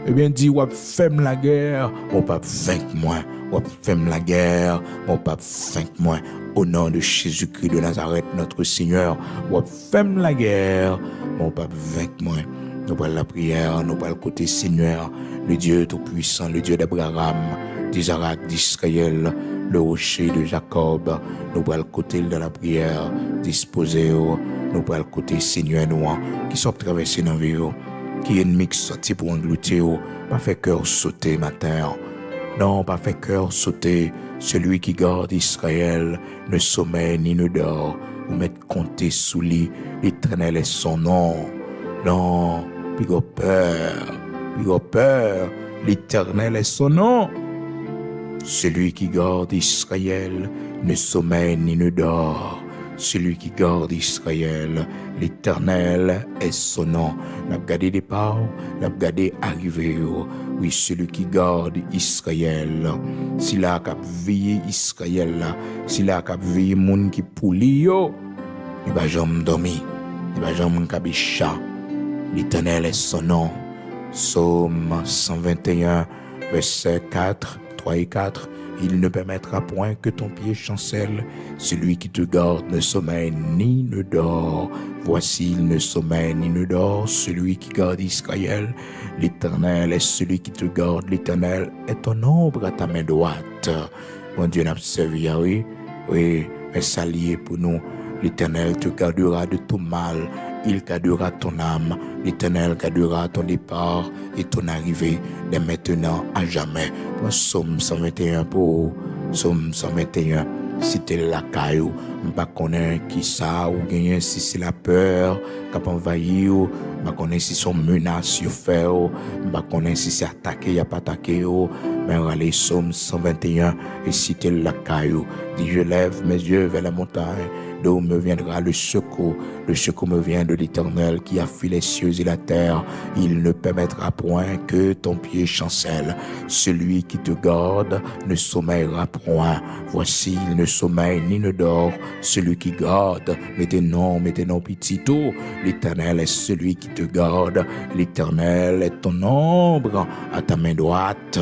Eh bien dit, on fait la guerre, mon pas vaincre moi. On fait la guerre, mon pas vaincre moi. Au nom de Jésus-Christ de Nazareth, notre Seigneur, on fait la guerre, mon pas vaincre moi. Nous parlons la prière, nous parlons côté Seigneur, le Dieu Tout-Puissant, le Dieu d'Abraham, d'Isaac, d'Israël, le rocher de Jacob. Nous parlons côté de la prière, disposé, nous parlons côté Seigneur nous, qui sont traversés dans la vie, qui est ennemi qui sorti pour engloutir, pas fait cœur sauter matin. Non, pas fait cœur sauter. Celui qui garde Israël ne sommeille ni ne dort. Ou mettre compter sous lit, l'Éternel est son nom. Non, puis peur, l'Éternel est son nom. Celui qui garde Israël ne sommeille ni ne dort. Celui qui garde Israël, l'Éternel est son nom. N'a gardé départ, n'a gardé arrivé. Oui, celui qui garde Israël. S'il a cap veiller Israël, s'il a cap veiller moun qui pouli yo, il va jamais dormir, il va jamais kabisha. L'Éternel est son nom. Psaume 121, verset 4, 3 et 4. Il ne permettra point que ton pied chancelle. Celui qui te garde ne sommeille ni ne dort. Voici, il ne sommeille ni ne dort. Celui qui garde Israël, l'Éternel est celui qui te garde. L'Éternel est ton ombre à ta main droite. Mon Dieu n'a servi, oui, mais s'allier pour nous. L'Éternel te gardera de tout mal. Il gardera ton âme. L'Éternel gardera ton départ et ton arrivée dès maintenant à jamais. Psaume 121 pour Psaume 121. Si t'es la caillou, m'pas connaît qui ça ou gagner si c'est la peur qui a envahi ou m'pas connaît si son menace yo fait ou m'pas connaît si c'est attaqué y a pas attaqué ou mais allez Psaume 121 et si t'es la caillou, dis je lève mes yeux vers la montagne. D'où me viendra le secours? Le secours me vient de l'Éternel qui a fait les cieux et la terre. Il ne permettra point que ton pied chancelle. Celui qui te garde ne sommeillera point. Voici, il ne sommeille ni ne dort. Celui qui garde, mettez non petit tout. L'Éternel est celui qui te garde. L'Éternel est ton ombre à ta main droite.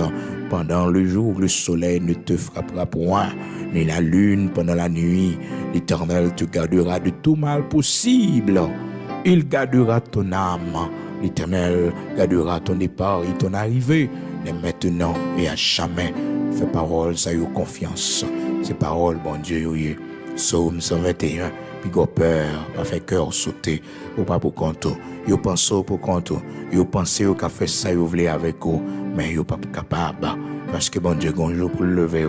Pendant le jour, le soleil ne te frappera point, ni la lune pendant la nuit. L'Éternel te gardera de tout mal possible. Il gardera ton âme. L'Éternel gardera ton départ et ton arrivée, dès maintenant et à jamais. Fais parole, ça y est confiance. Ces paroles, bon Dieu, oui. Psaume 121. Puis peur, pas fait cœur sauter, ou pas pour compte. Yo pense pour compte. Yo pense au qu'a fait ça, yo voulait avec vous, mais yo pas capable. Parce que bon Dieu, gonjour pour le lever,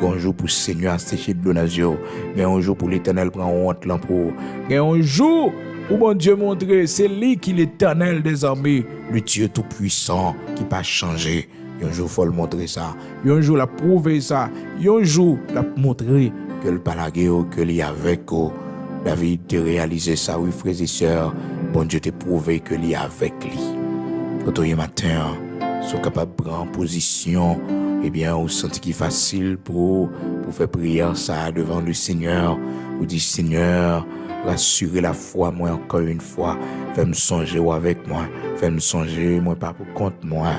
gonjour pour le Seigneur sécher de l'onasio, gonjour pour l'Éternel prend honte pour, gonjour pour bon Dieu montrer, c'est lui qui est l'Éternel des armées, le Dieu tout puissant qui pas changer. Un jour faut le montrer ça, un jour la prouver ça, un jour la montrer que le palagéo que il y avec David te réalisé ça, oui frères et sœurs, bon Dieu te prouvé que il y avec lui. Quand au matin, sont capables de prendre position, eh bien, on sent qu'il est facile pour faire prière ça devant le Seigneur. Vous dites, Seigneur, rassurez la foi, moi encore une fois, fais-me songer avec moi, fais-me songer, moi pas pour compte moi.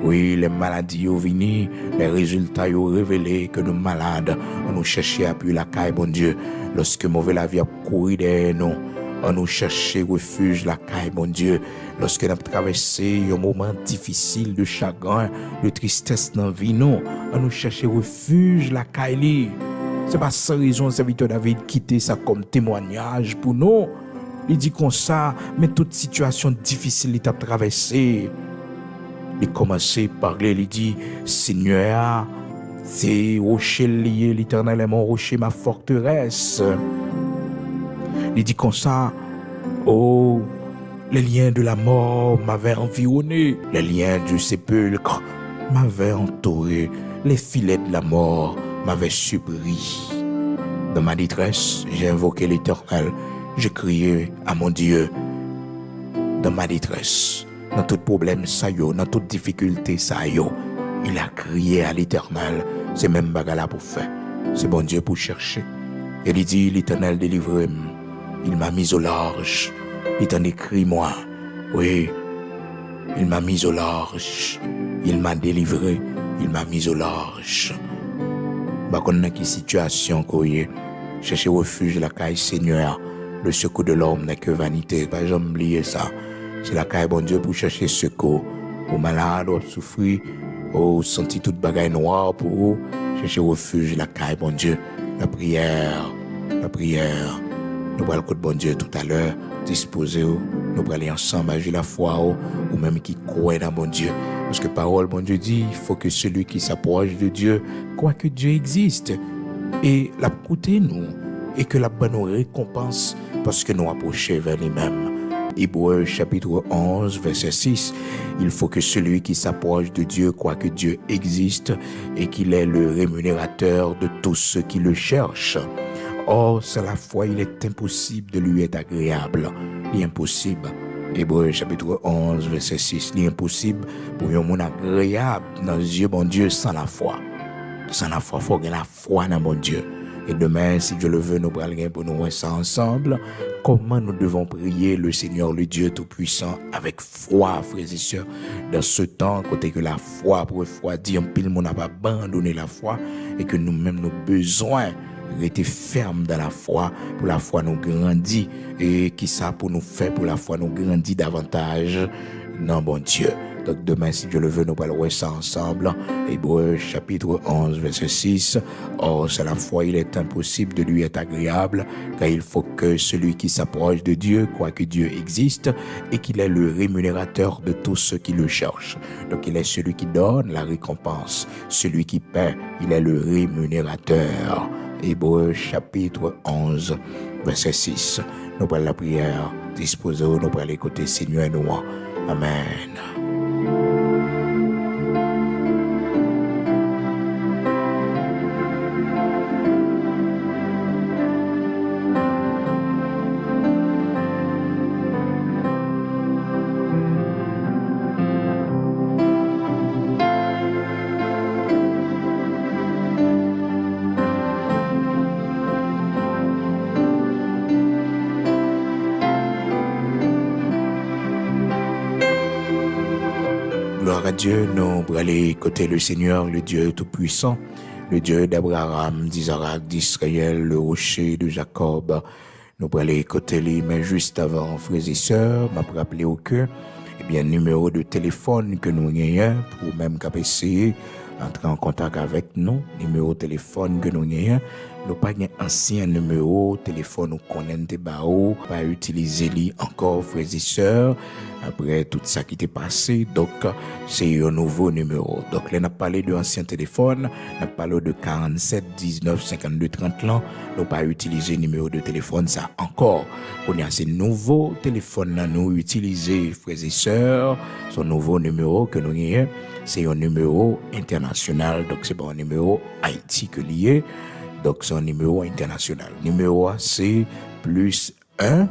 Oui, les maladies ont venu, les résultats ont révélé que nous malades, on nous cherchait à appuyer la caille, bon Dieu, lorsque mauvais la vie a couru derrière nous. On nous cherchait refuge, la caille, mon Dieu. Lorsque nous avons traversé un moment difficile de chagrin, de tristesse dans la vie, nous, on nous cherchait refuge, la caille. C'est pas sans raison, serviteur David quitté ça comme témoignage pour nous. Il dit comme ça, mais toute situation difficile il a traversé. Il commençait à parler, il dit, Seigneur, c'est rocher lié, l'Éternel est mon rocher, ma forteresse. Il dit comme ça, oh, les liens de la mort m'avaient environné, les liens du sépulcre m'avaient entouré, les filets de la mort m'avaient surpris. Dans ma détresse, j'ai invoqué l'Éternel, j'ai crié à mon Dieu. Dans ma détresse, dans tout problème ça yo, dans toute difficulté ça yo, il a crié à l'Éternel. C'est même bagala pour faire, c'est bon Dieu pour chercher. Et il dit, l'Éternel délivre-moi. Il m'a mis au large. Il t'en écrit moi. Oui. Il m'a mis au large. Il m'a délivré. Il m'a mis au large. Bah, qu'on a qui situation qu'on y est. Chercher refuge la caille Seigneur. Le secours de l'homme n'est que vanité. Pas jamais oublier ça. C'est la caille bon Dieu pour chercher secours. Aux malades, aux souffrir, aux sentir toute bagaille noire pour vous. Chercher refuge la caille bon Dieu. La prière. nous allons écouter bon Dieu tout à l'heure, disposer, nous allons aller ensemble, agir la foi, ou même qui croit dans bon Dieu. Parce que parole, bon Dieu dit, il faut que celui qui s'approche de Dieu croit que Dieu existe. Et l'écouter nous, et que la bonne récompense, parce que nous approchons vers lui-même. Hébreux chapitre 11, verset 6, il faut que celui qui s'approche de Dieu croit que Dieu existe et qu'il est le rémunérateur de tous ceux qui le cherchent. Or, sans la foi, il est impossible de lui être agréable. Il est impossible. Hébreux chapitre 11, verset 6, il est impossible pour un monde agréable dans les yeux bon Dieu sans la foi. Sans la foi, il faut avoir la foi dans mon Dieu. Et demain, si Dieu le veut, nous parlerons pour nous voir ça ensemble. Comment nous devons prier le Seigneur, le Dieu Tout-Puissant, avec foi, frères et sœurs, dans ce temps, côté que la foi, pour foi, dire, pile, on n'a pas abandonné la foi, et que nous-mêmes, nous besoin rester fermes dans la foi, pour la foi nous grandit, et qui ça pour nous faire, pour la foi nous grandit davantage dans bon Dieu. Donc demain, si Dieu le veut, nous parlerons ça ensemble. Hébreux chapitre 11, verset 6. Or, c'est la foi, il est impossible de lui être agréable, car il faut que celui qui s'approche de Dieu croit que Dieu existe et qu'il est le rémunérateur de tous ceux qui le cherchent. Donc il est celui qui donne la récompense. Celui qui paie, il est le rémunérateur. Hébreux chapitre 11, verset 6. Nous parlons la prière. Disposons, nous parlons l'écouter Seigneur et nous. Amen. Gloire à Dieu, nous allons écouter le Seigneur, le Dieu Tout-Puissant, le Dieu d'Abraham, d'Isaac, d'Israël, le rocher de Jacob. Nous allons écouter lui, mais juste avant, frères et sœurs, m'a rappelé au cœur, numéro de téléphone que nous avons pour même essayer entrer en contact avec nous, numéro de téléphone que nous avons. Nous pas un ancien numéro téléphone ou connaît pas utiliser lui encore frères et sœurs après tout ça qui t'est passé. Donc c'est un nouveau numéro. Donc là on a parlé de ancien téléphone, on a parlé de 47 19 52 30 là, nous pas utiliser numéro de téléphone ça encore. On a ces nouveaux téléphones là nous utiliser frères et sœurs, son nouveau numéro que nous avons, c'est un numéro international. Donc c'est pas un numéro Haïti que lié. Donc, c'est un numéro international. Numéro A, c'est plus 1.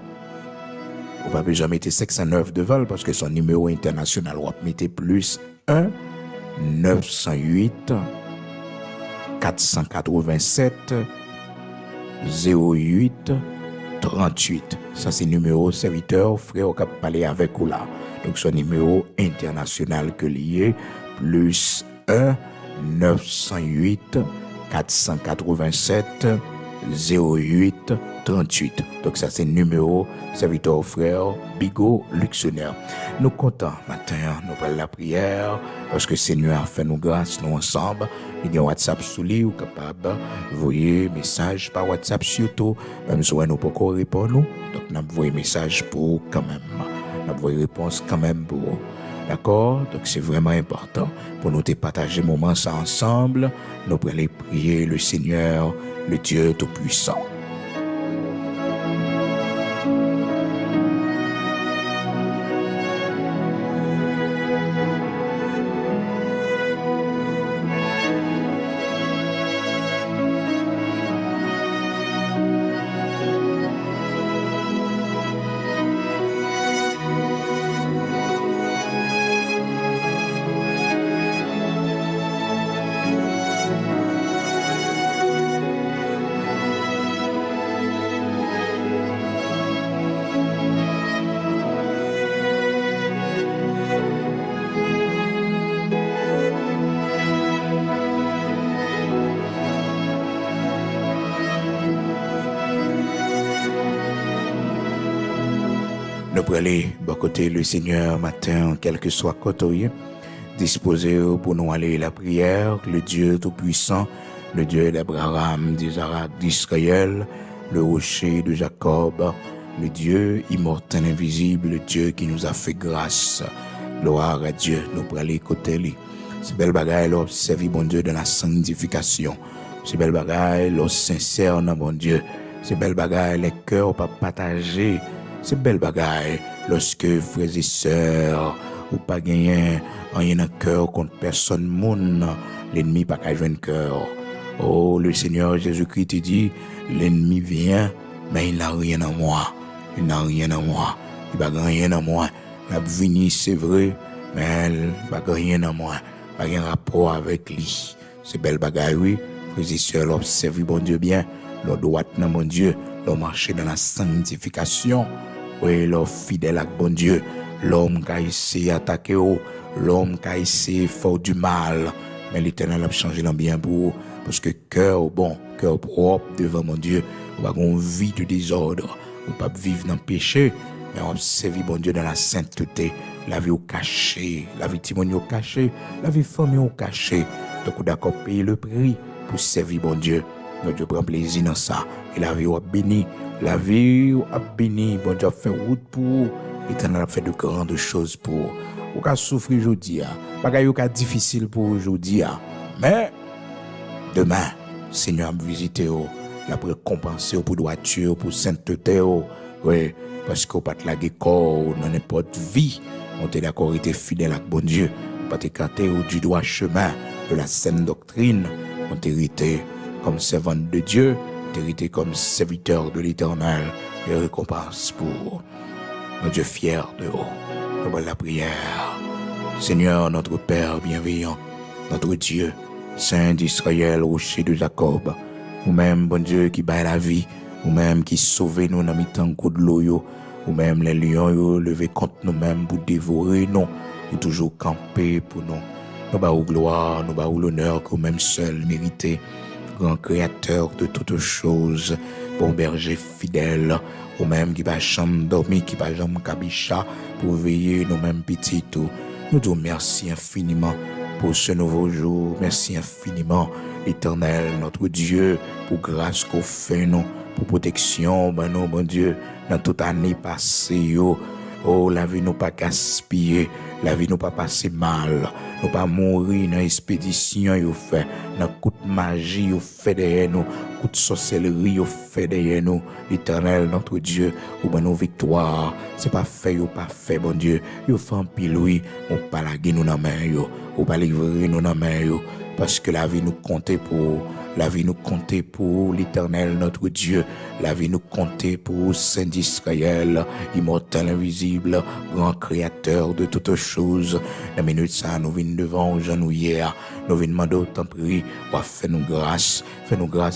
On va pas besoin de mettre 609 devant parce que c'est un numéro international. On va mettre plus 1 908 487 08 38. Ça, c'est numéro serviteur, frère, on va parler avec vous là. Donc, c'est un numéro international que lié. Plus 1 908 487 08 38. Donc ça c'est numéro serviteur frère Bigot Luxionnaire. Nous comptons matin, nous parlons la prière parce que Seigneur a fait nous grâce nous ensemble. Il y a WhatsApp sous lui ou capable envoyer message par WhatsApp surtout même si nous pas répondre nous. Donc nous envoyer message pour quand même. Nous envoyer réponse quand même pour. D'accord? Donc c'est vraiment important pour nous de partager moment ça ensemble. Nous allons prier le Seigneur, le Dieu Tout-Puissant. Nous prenons de côté le Seigneur matin, quel que soit côté, disposé pour nous aller la prière, le Dieu Tout-Puissant, le Dieu d'Abraham, d'Isaac, d'Israël, le rocher de Jacob, le Dieu immortel invisible, le Dieu qui nous a fait grâce. Gloire à Dieu, nous prenons les côtés. C'est belle bagaille, l'observer, bon Dieu, de la sanctification. C'est belle bagaille, l'os sincère, non, bon Dieu. C'est belle bagaille, les cœurs pas partagés. C'est belle bagaille, lorsque frères et sœurs, ou pas gagner, rien un cœur contre personne, moun, l'ennemi pas qu'à jouer un cœur. Oh, le Seigneur Jésus-Christ te dit, l'ennemi vient, mais il n'a rien en moi. Il n'a rien en moi. Il n'a rien en moi. La venue, c'est vrai, mais il n'a rien en moi. Il n'a rien rapport avec lui. C'est belle bagaille, oui. Frères et sœurs, l'observer, bon Dieu, bien. Leur droite, non, bon Dieu. Leur marcher dans la sanctification. Oui, leur fidèle à bon Dieu. L'homme qui a essayé d'attaquer, l'homme qui a essayé de faire du mal. Mais l'Éternel a changé l'ambiance pour vous. Parce que cœur bon, cœur propre devant mon Dieu, on va avoir une vie de désordre. On ne peut pas vivre dans le péché, mais on servir bon Dieu dans la sainteté. La vie au caché, la vie timonier au caché, la vie famille au caché. Donc on d'accord payer le prix pour servir bon Dieu. Notre Dieu prend plaisir dans ça. Et la vie a béni. La vie a béni. Bon Dieu a fait route pour vous. L'Éternel a fait de grandes choses pour vous. Vous avez souffert aujourd'hui. Bagay yo ka difficile pour aujourd'hui. Mais demain, Seigneur a visité vous. La récompenser pour droiture, pour sainteté. Oui, parce que vous pas la corps dans n'importe vie. On est d'accord, été fidèle avec bon Dieu. Pas écarté du droit chemin de la saine doctrine. On est hérité comme servant de Dieu. On est hérité comme serviteur de l'Éternel. Et récompense pour mon Dieu fier de vous. Nous la prière. Seigneur, notre Père bienveillant, notre Dieu, Saint d'Israël, rocher de Jacob, ou-même, bon Dieu, qui bat la vie, ou-même qui sauve nous dans mi-temps coup de l'eau, ou-même les lions, yo, levé contre nous-mêmes pour dévorer nous, ou toujours camper pour nous. Nous bas gloire, nous bas l'honneur que nous-mêmes seuls méritez, grand créateur de toutes choses, bon berger fidèle, ou même qui va jamais dormir, qui va jamais cabicha, pour veiller nous-mêmes petits tout. Nous disons merci infiniment pour ce nouveau jour. Merci infiniment, l'Éternel, notre Dieu, pour grâce qu'on fait nous, pour protection, ben nous, bon Dieu, dans toute année passée, yo. Oh, la vie nous pas gaspillée, la vie nous pas passé mal, nous pas mourir dans expédition, yo fait, dans coup de magie, yo fait derrière nous, coup de sorcellerie, yo fait derrière nous, l'Éternel, notre Dieu, ou ben nos victoires, c'est pas fait, yo pas fait, bon Dieu, yo fait un pile, oui, on pas la gué nous dans main, yo, ou pas livrer nous dans main, yo, parce que la vie nous comptait pour, la vie nous comptait pour l'Éternel, notre Dieu, la vie nous comptait pour Saint d'Israël, immortel, invisible, grand créateur de toutes choses. La minute ça, nous venons devant nous hier, nous venons demander autant prix, fais-nous grâce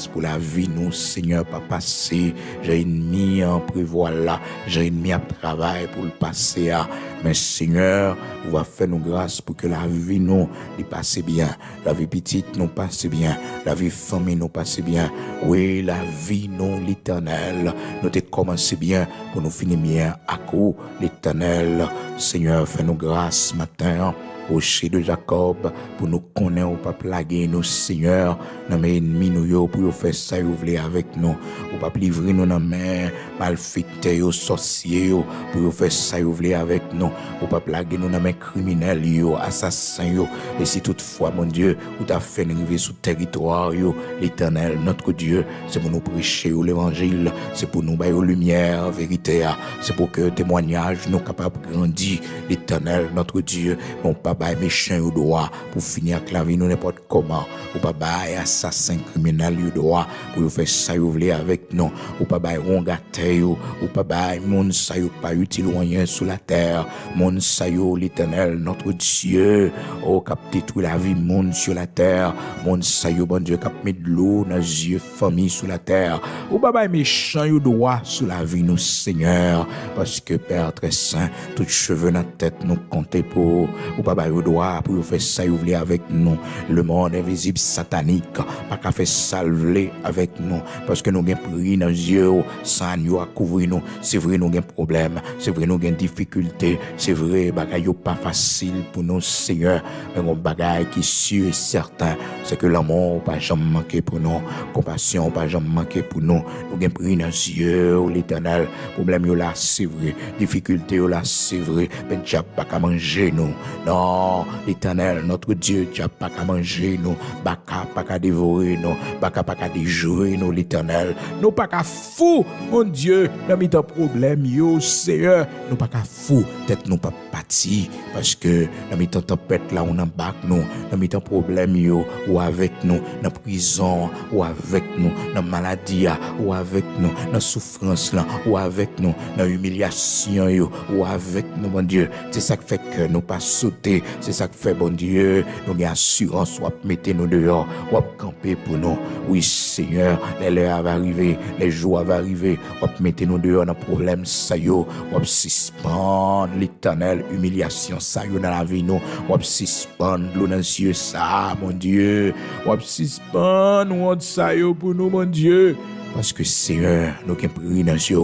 pour la vie, nous, Seigneur, pas passer. J'ai ennemi en prévoir là, j'ai ennemi à travail pour le passer à. Mais Seigneur, vous va faire nous grâce pour que la vie nous passe bien, la vie petite nous passe bien, la vie famille nous passe bien. Oui, la vie nous, l'Éternel, nous te commencé bien pour nous finir bien à coup, l'Éternel. Seigneur, fais-nous grâce matin. Rocher de Jacob, pour nous connaître ou pas plaguer nous, Seigneur, dans mes ennemis nous yo, pour faire ça vous voulez avec nous, ou pas livrer nous dans main malfaités yo, sorciers yo, pour faire ça vous voulez avec nous, ou pas plaguer nous dans main criminels yo, assassins yo, et si toutefois mon Dieu, ou t'as fait arriver sous territoire yo, l'Éternel, notre Dieu, c'est pour nous prêcher l'évangile, c'est pour nous bailler lumière, vérité, c'est pour que témoignage nous capable de grandir, l'Éternel, notre Dieu, mon pas bail méchant au droit pour finir avec la vie nous n'importe comment, ou pas bail assassin criminel au droit pour faire ça vous voulez avec nous, ou pas bail rongateur, ou pas bail monde ça pas utile rien sur la terre, monde ça l'Éternel notre Dieu, oh capter toute la vie monde sur la terre, monde ça bon Dieu cap met de l'eau dans les yeux famille sur la terre, ou pas bail méchant au droit sur la vie nous Seigneur, parce que Père très saint, tout cheveux dans tête nous compter pour, ou pas ba yo droit pour faire ça yo vle avec nous. Le monde invisible satanique pas qu'à faire ça vle avec nous parce que nous gain pris dans yeux sans nous à couvrir nous. C'est vrai nous gain problème, c'est vrai nous gain difficulté, c'est vrai bagay yo pas facile pour nous Seigneur, mais on bagay qui sûr et certain, c'est que l'amour pas jamais manqué pour nous, compassion pas jamais manqué pour nous. Nous gain pris dans yeux l'Éternel, problème yo là c'est vrai, difficulté yo là c'est vrai, ben Dieu pas qu'à manger nous. Non, l'Éternel notre Dieu, Dieu pas qu'à manger nous, baka pas qu'à dévorer nous, baka pas qu'à déjouer nous l'Éternel. Nous pas qu'à fou, mon Dieu, dans mes problème yo Seigneur, nous pas qu'à fou, tête nous pas parti parce que dans mes tempête là on embarque nous, dans mes problème yo ou avec nous, dans prison ou avec nous, dans maladie ou avec nous, dans souffrance là ou avec nous, dans humiliation yo ou avec nous mon Dieu. C'est ça qui fait que nous pas sauter, c'est ça qui fait bon Dieu, nous gain assurance ou mettre nous dehors, ou camper pour nous. Oui Seigneur, les heures va arriver, les jours va arriver, ou mettre nous dehors dans problème ça yo, ou suspendre l'Éternel humiliation ça yo dans la vie nous, ou suspendre l'eau dans les yeux ça mon Dieu, ou suspendre ou ça yo pour nous mon Dieu. Parce que Seigneur, nous qui prions dans Dieu,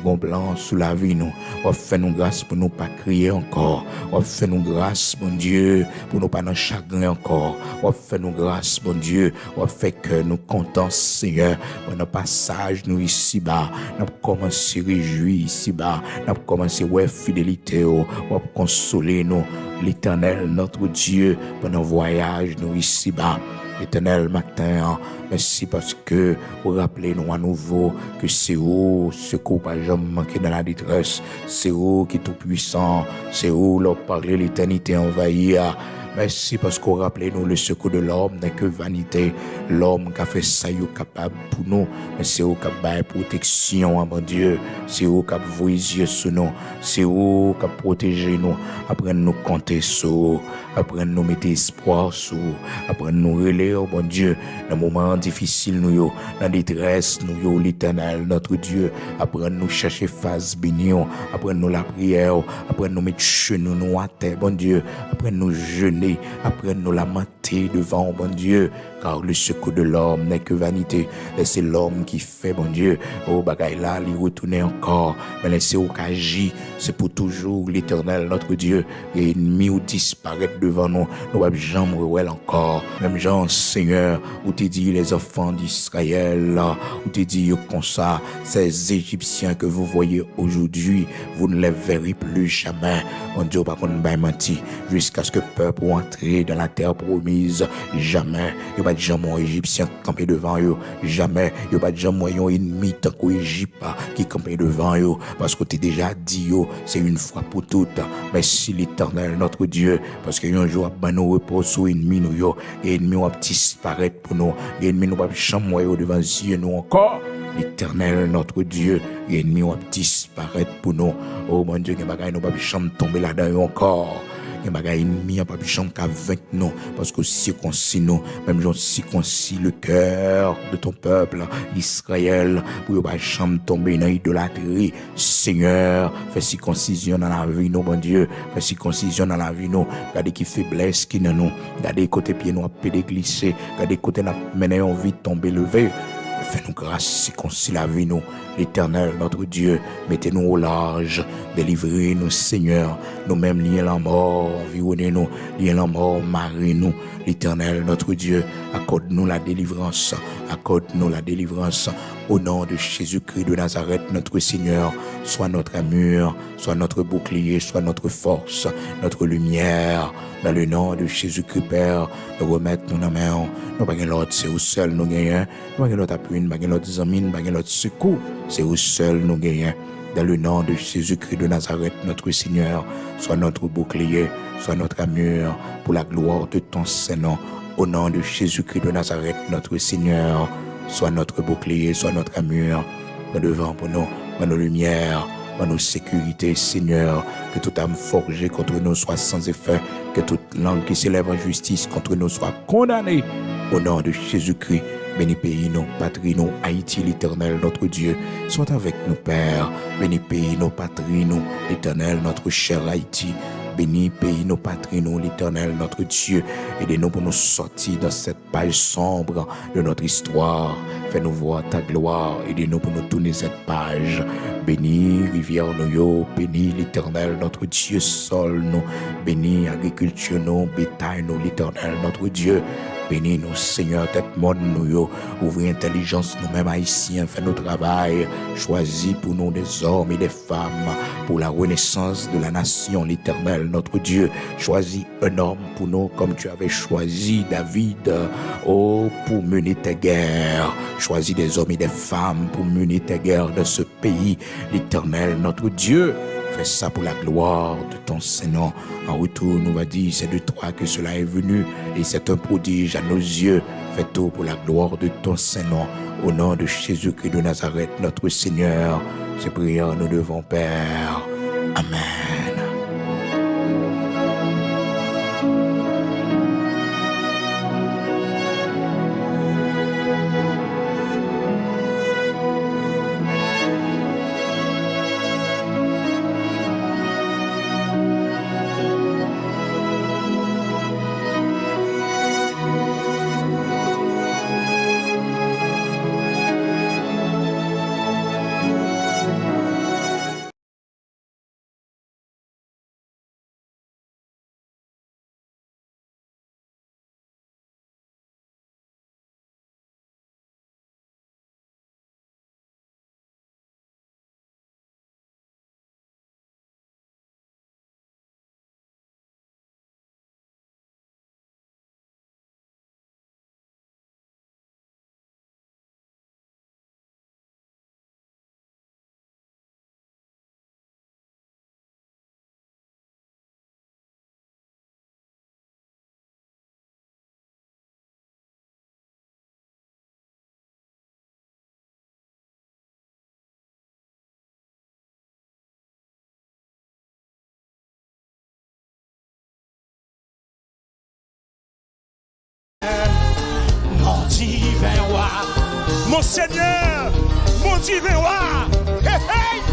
nous plan sous la vie nous, on fait nous grâce pour nous pas crier encore, on fait nous grâce mon Dieu pour nous pas dans chagrin encore, on fait nous grâce mon Dieu, on fait que nous contents Seigneur pour notre passage nous ici bas, nous commencer réjouir ici bas, nous commencer ouais fidélité, on consoler nous l'Éternel notre Dieu pour nos voyages nous ici bas. Éternel matin, merci parce que vous rappelez nous à nouveau que c'est vous, ce qu'on pas jamais manqué dans la détresse, c'est vous qui est tout puissant, c'est vous leur parler l'éternité envahie. Merci parce qu'on rappelez nous le secours de l'homme n'est que vanité. L'homme qui a fait ça, il est capable pour nous. Mais c'est vous qui avez protection, mon Dieu. C'est vous qui avez vos yeux sur nous. C'est vous qui avez protégé nous. Après nous compter sur vous. Après nous mettre espoir sur vous. Après nous relayer, mon Dieu. Dans les moments difficiles, nous, dans la détresse, nous, l'Éternel, notre Dieu. Après nous chercher face bénie. Après nous la prière. Après nous mettre genoux nous à terre, mon Dieu. Après nous jeûner. Après nous lamenter devant bon Dieu, car le secours de l'homme n'est que vanité. Laissez l'homme qui fait bon Dieu, oh bagaille là, lui retourner encore, mais laissez au agir, c'est pour toujours l'Éternel notre Dieu, et ennemi ou disparaître devant nous, nous va jamais ouais encore, même Jean Seigneur, où t'es dit les enfants d'Israël, où t'es dit comme ça, ces Égyptiens que vous voyez aujourd'hui, vous ne les verrez plus jamais, mon Dieu, par contre, menti, jusqu'à ce que peuple entrer dans la terre promise, jamais, il n'y a pas de gens égyptiens camper devant eux, jamais, il n'y a pas de gens ennemis tant qu'Égypte qui camper devant eux, parce que tu déjà dit, c'est une fois pour toutes, merci l'Éternel, notre Dieu, parce que un jour, nous repos sur l'ennemi, nous, et l'ennemi va disparaître pour nous, l'ennemi nous va jamais devant les yeux, nous encore. L'Éternel, notre Dieu, l'ennemi va disparaître pour nous. Oh mon Dieu, nous ne va jamais tomber là-dedans encore. Il y a des ennemis qui ne peuvent pas avec nous, parce que circoncis nous, même si circoncis le cœur de ton peuple, Israël, pour ne pas jamais tomber dans l'idolâtrie. Seigneur, fais circoncision dans la vie, nous, mon Dieu, fais circoncision dans la vie, nous, regardez qui faiblesse qui est nous, regardez côté pied nous, à pédé glisser, regardez côté nous, mener envie de tomber levé. Fais-nous grâce, circoncis la vie, nous, l'Éternel, notre Dieu, mettez-nous au large, délivrez-nous, Seigneur, nous-mêmes liés la mort, environnez-nous, liés la mort, marrez-nous, l'Éternel, notre Dieu, accorde-nous la délivrance, au nom de Jésus-Christ de Nazareth, notre Seigneur, soit notre armure, soit notre bouclier, soit notre force, notre lumière, dans le nom de Jésus-Christ, Père, nous remettons nos mains, nous pas l'autre, c'est vous seul nous gagnons, nous pas l'autre appui, nous pas l'autre amis, nous pas l'autre secours, c'est vous seul nous gagnons. Dans le nom de Jésus-Christ de Nazareth, notre Seigneur, soit notre bouclier, soit notre armure, pour la gloire de ton Saint-Nom. Au nom de Jésus-Christ de Nazareth, notre Seigneur, soit notre bouclier, soit notre armure, devant pour nous, pour nos lumières, pour nos sécurités, Seigneur, que toute âme forgée contre nous soit sans effet, que toute langue qui s'élève en justice contre nous soit condamnée. Au nom de Jésus-Christ, bénis pays, nos patries, nous, Haïti, l'Éternel, notre Dieu, soit avec nous, Père. Bénis pays, nos patries, nous, l'Éternel, notre cher Haïti. Bénis pays, nos patries, nous, l'Éternel, notre Dieu. Aidez-nous pour nous sortir dans cette page sombre de notre histoire. Fais-nous voir ta gloire. Aidez-nous pour nous tourner cette page. Bénis rivière nous, bénis l'Éternel, notre Dieu, sol nous. Bénis agriculture nous, bétail nous, l'Éternel, notre Dieu. Bénis nous, Seigneur, tête monde nous, ouvrir intelligence nous-mêmes haïtiens, fais nos travail, choisis pour nous des hommes et des femmes, pour la renaissance de la nation, l'Éternel, notre Dieu. Choisis un homme pour nous comme tu avais choisi David, pour mener tes guerres. Choisis des hommes et des femmes pour mener tes guerres dans ce pays, l'Éternel, notre Dieu. Fais ça pour la gloire de ton Saint-Nom. En retour, nous va dire, c'est de toi que cela est venu et c'est un prodige à nos yeux. Fais tout pour la gloire de ton Saint-Nom. Au nom de Jésus-Christ de Nazareth, notre Seigneur. Ces prières nous devons, Père. Amen. Mon Seigneur, mon divin roi, hey, hey.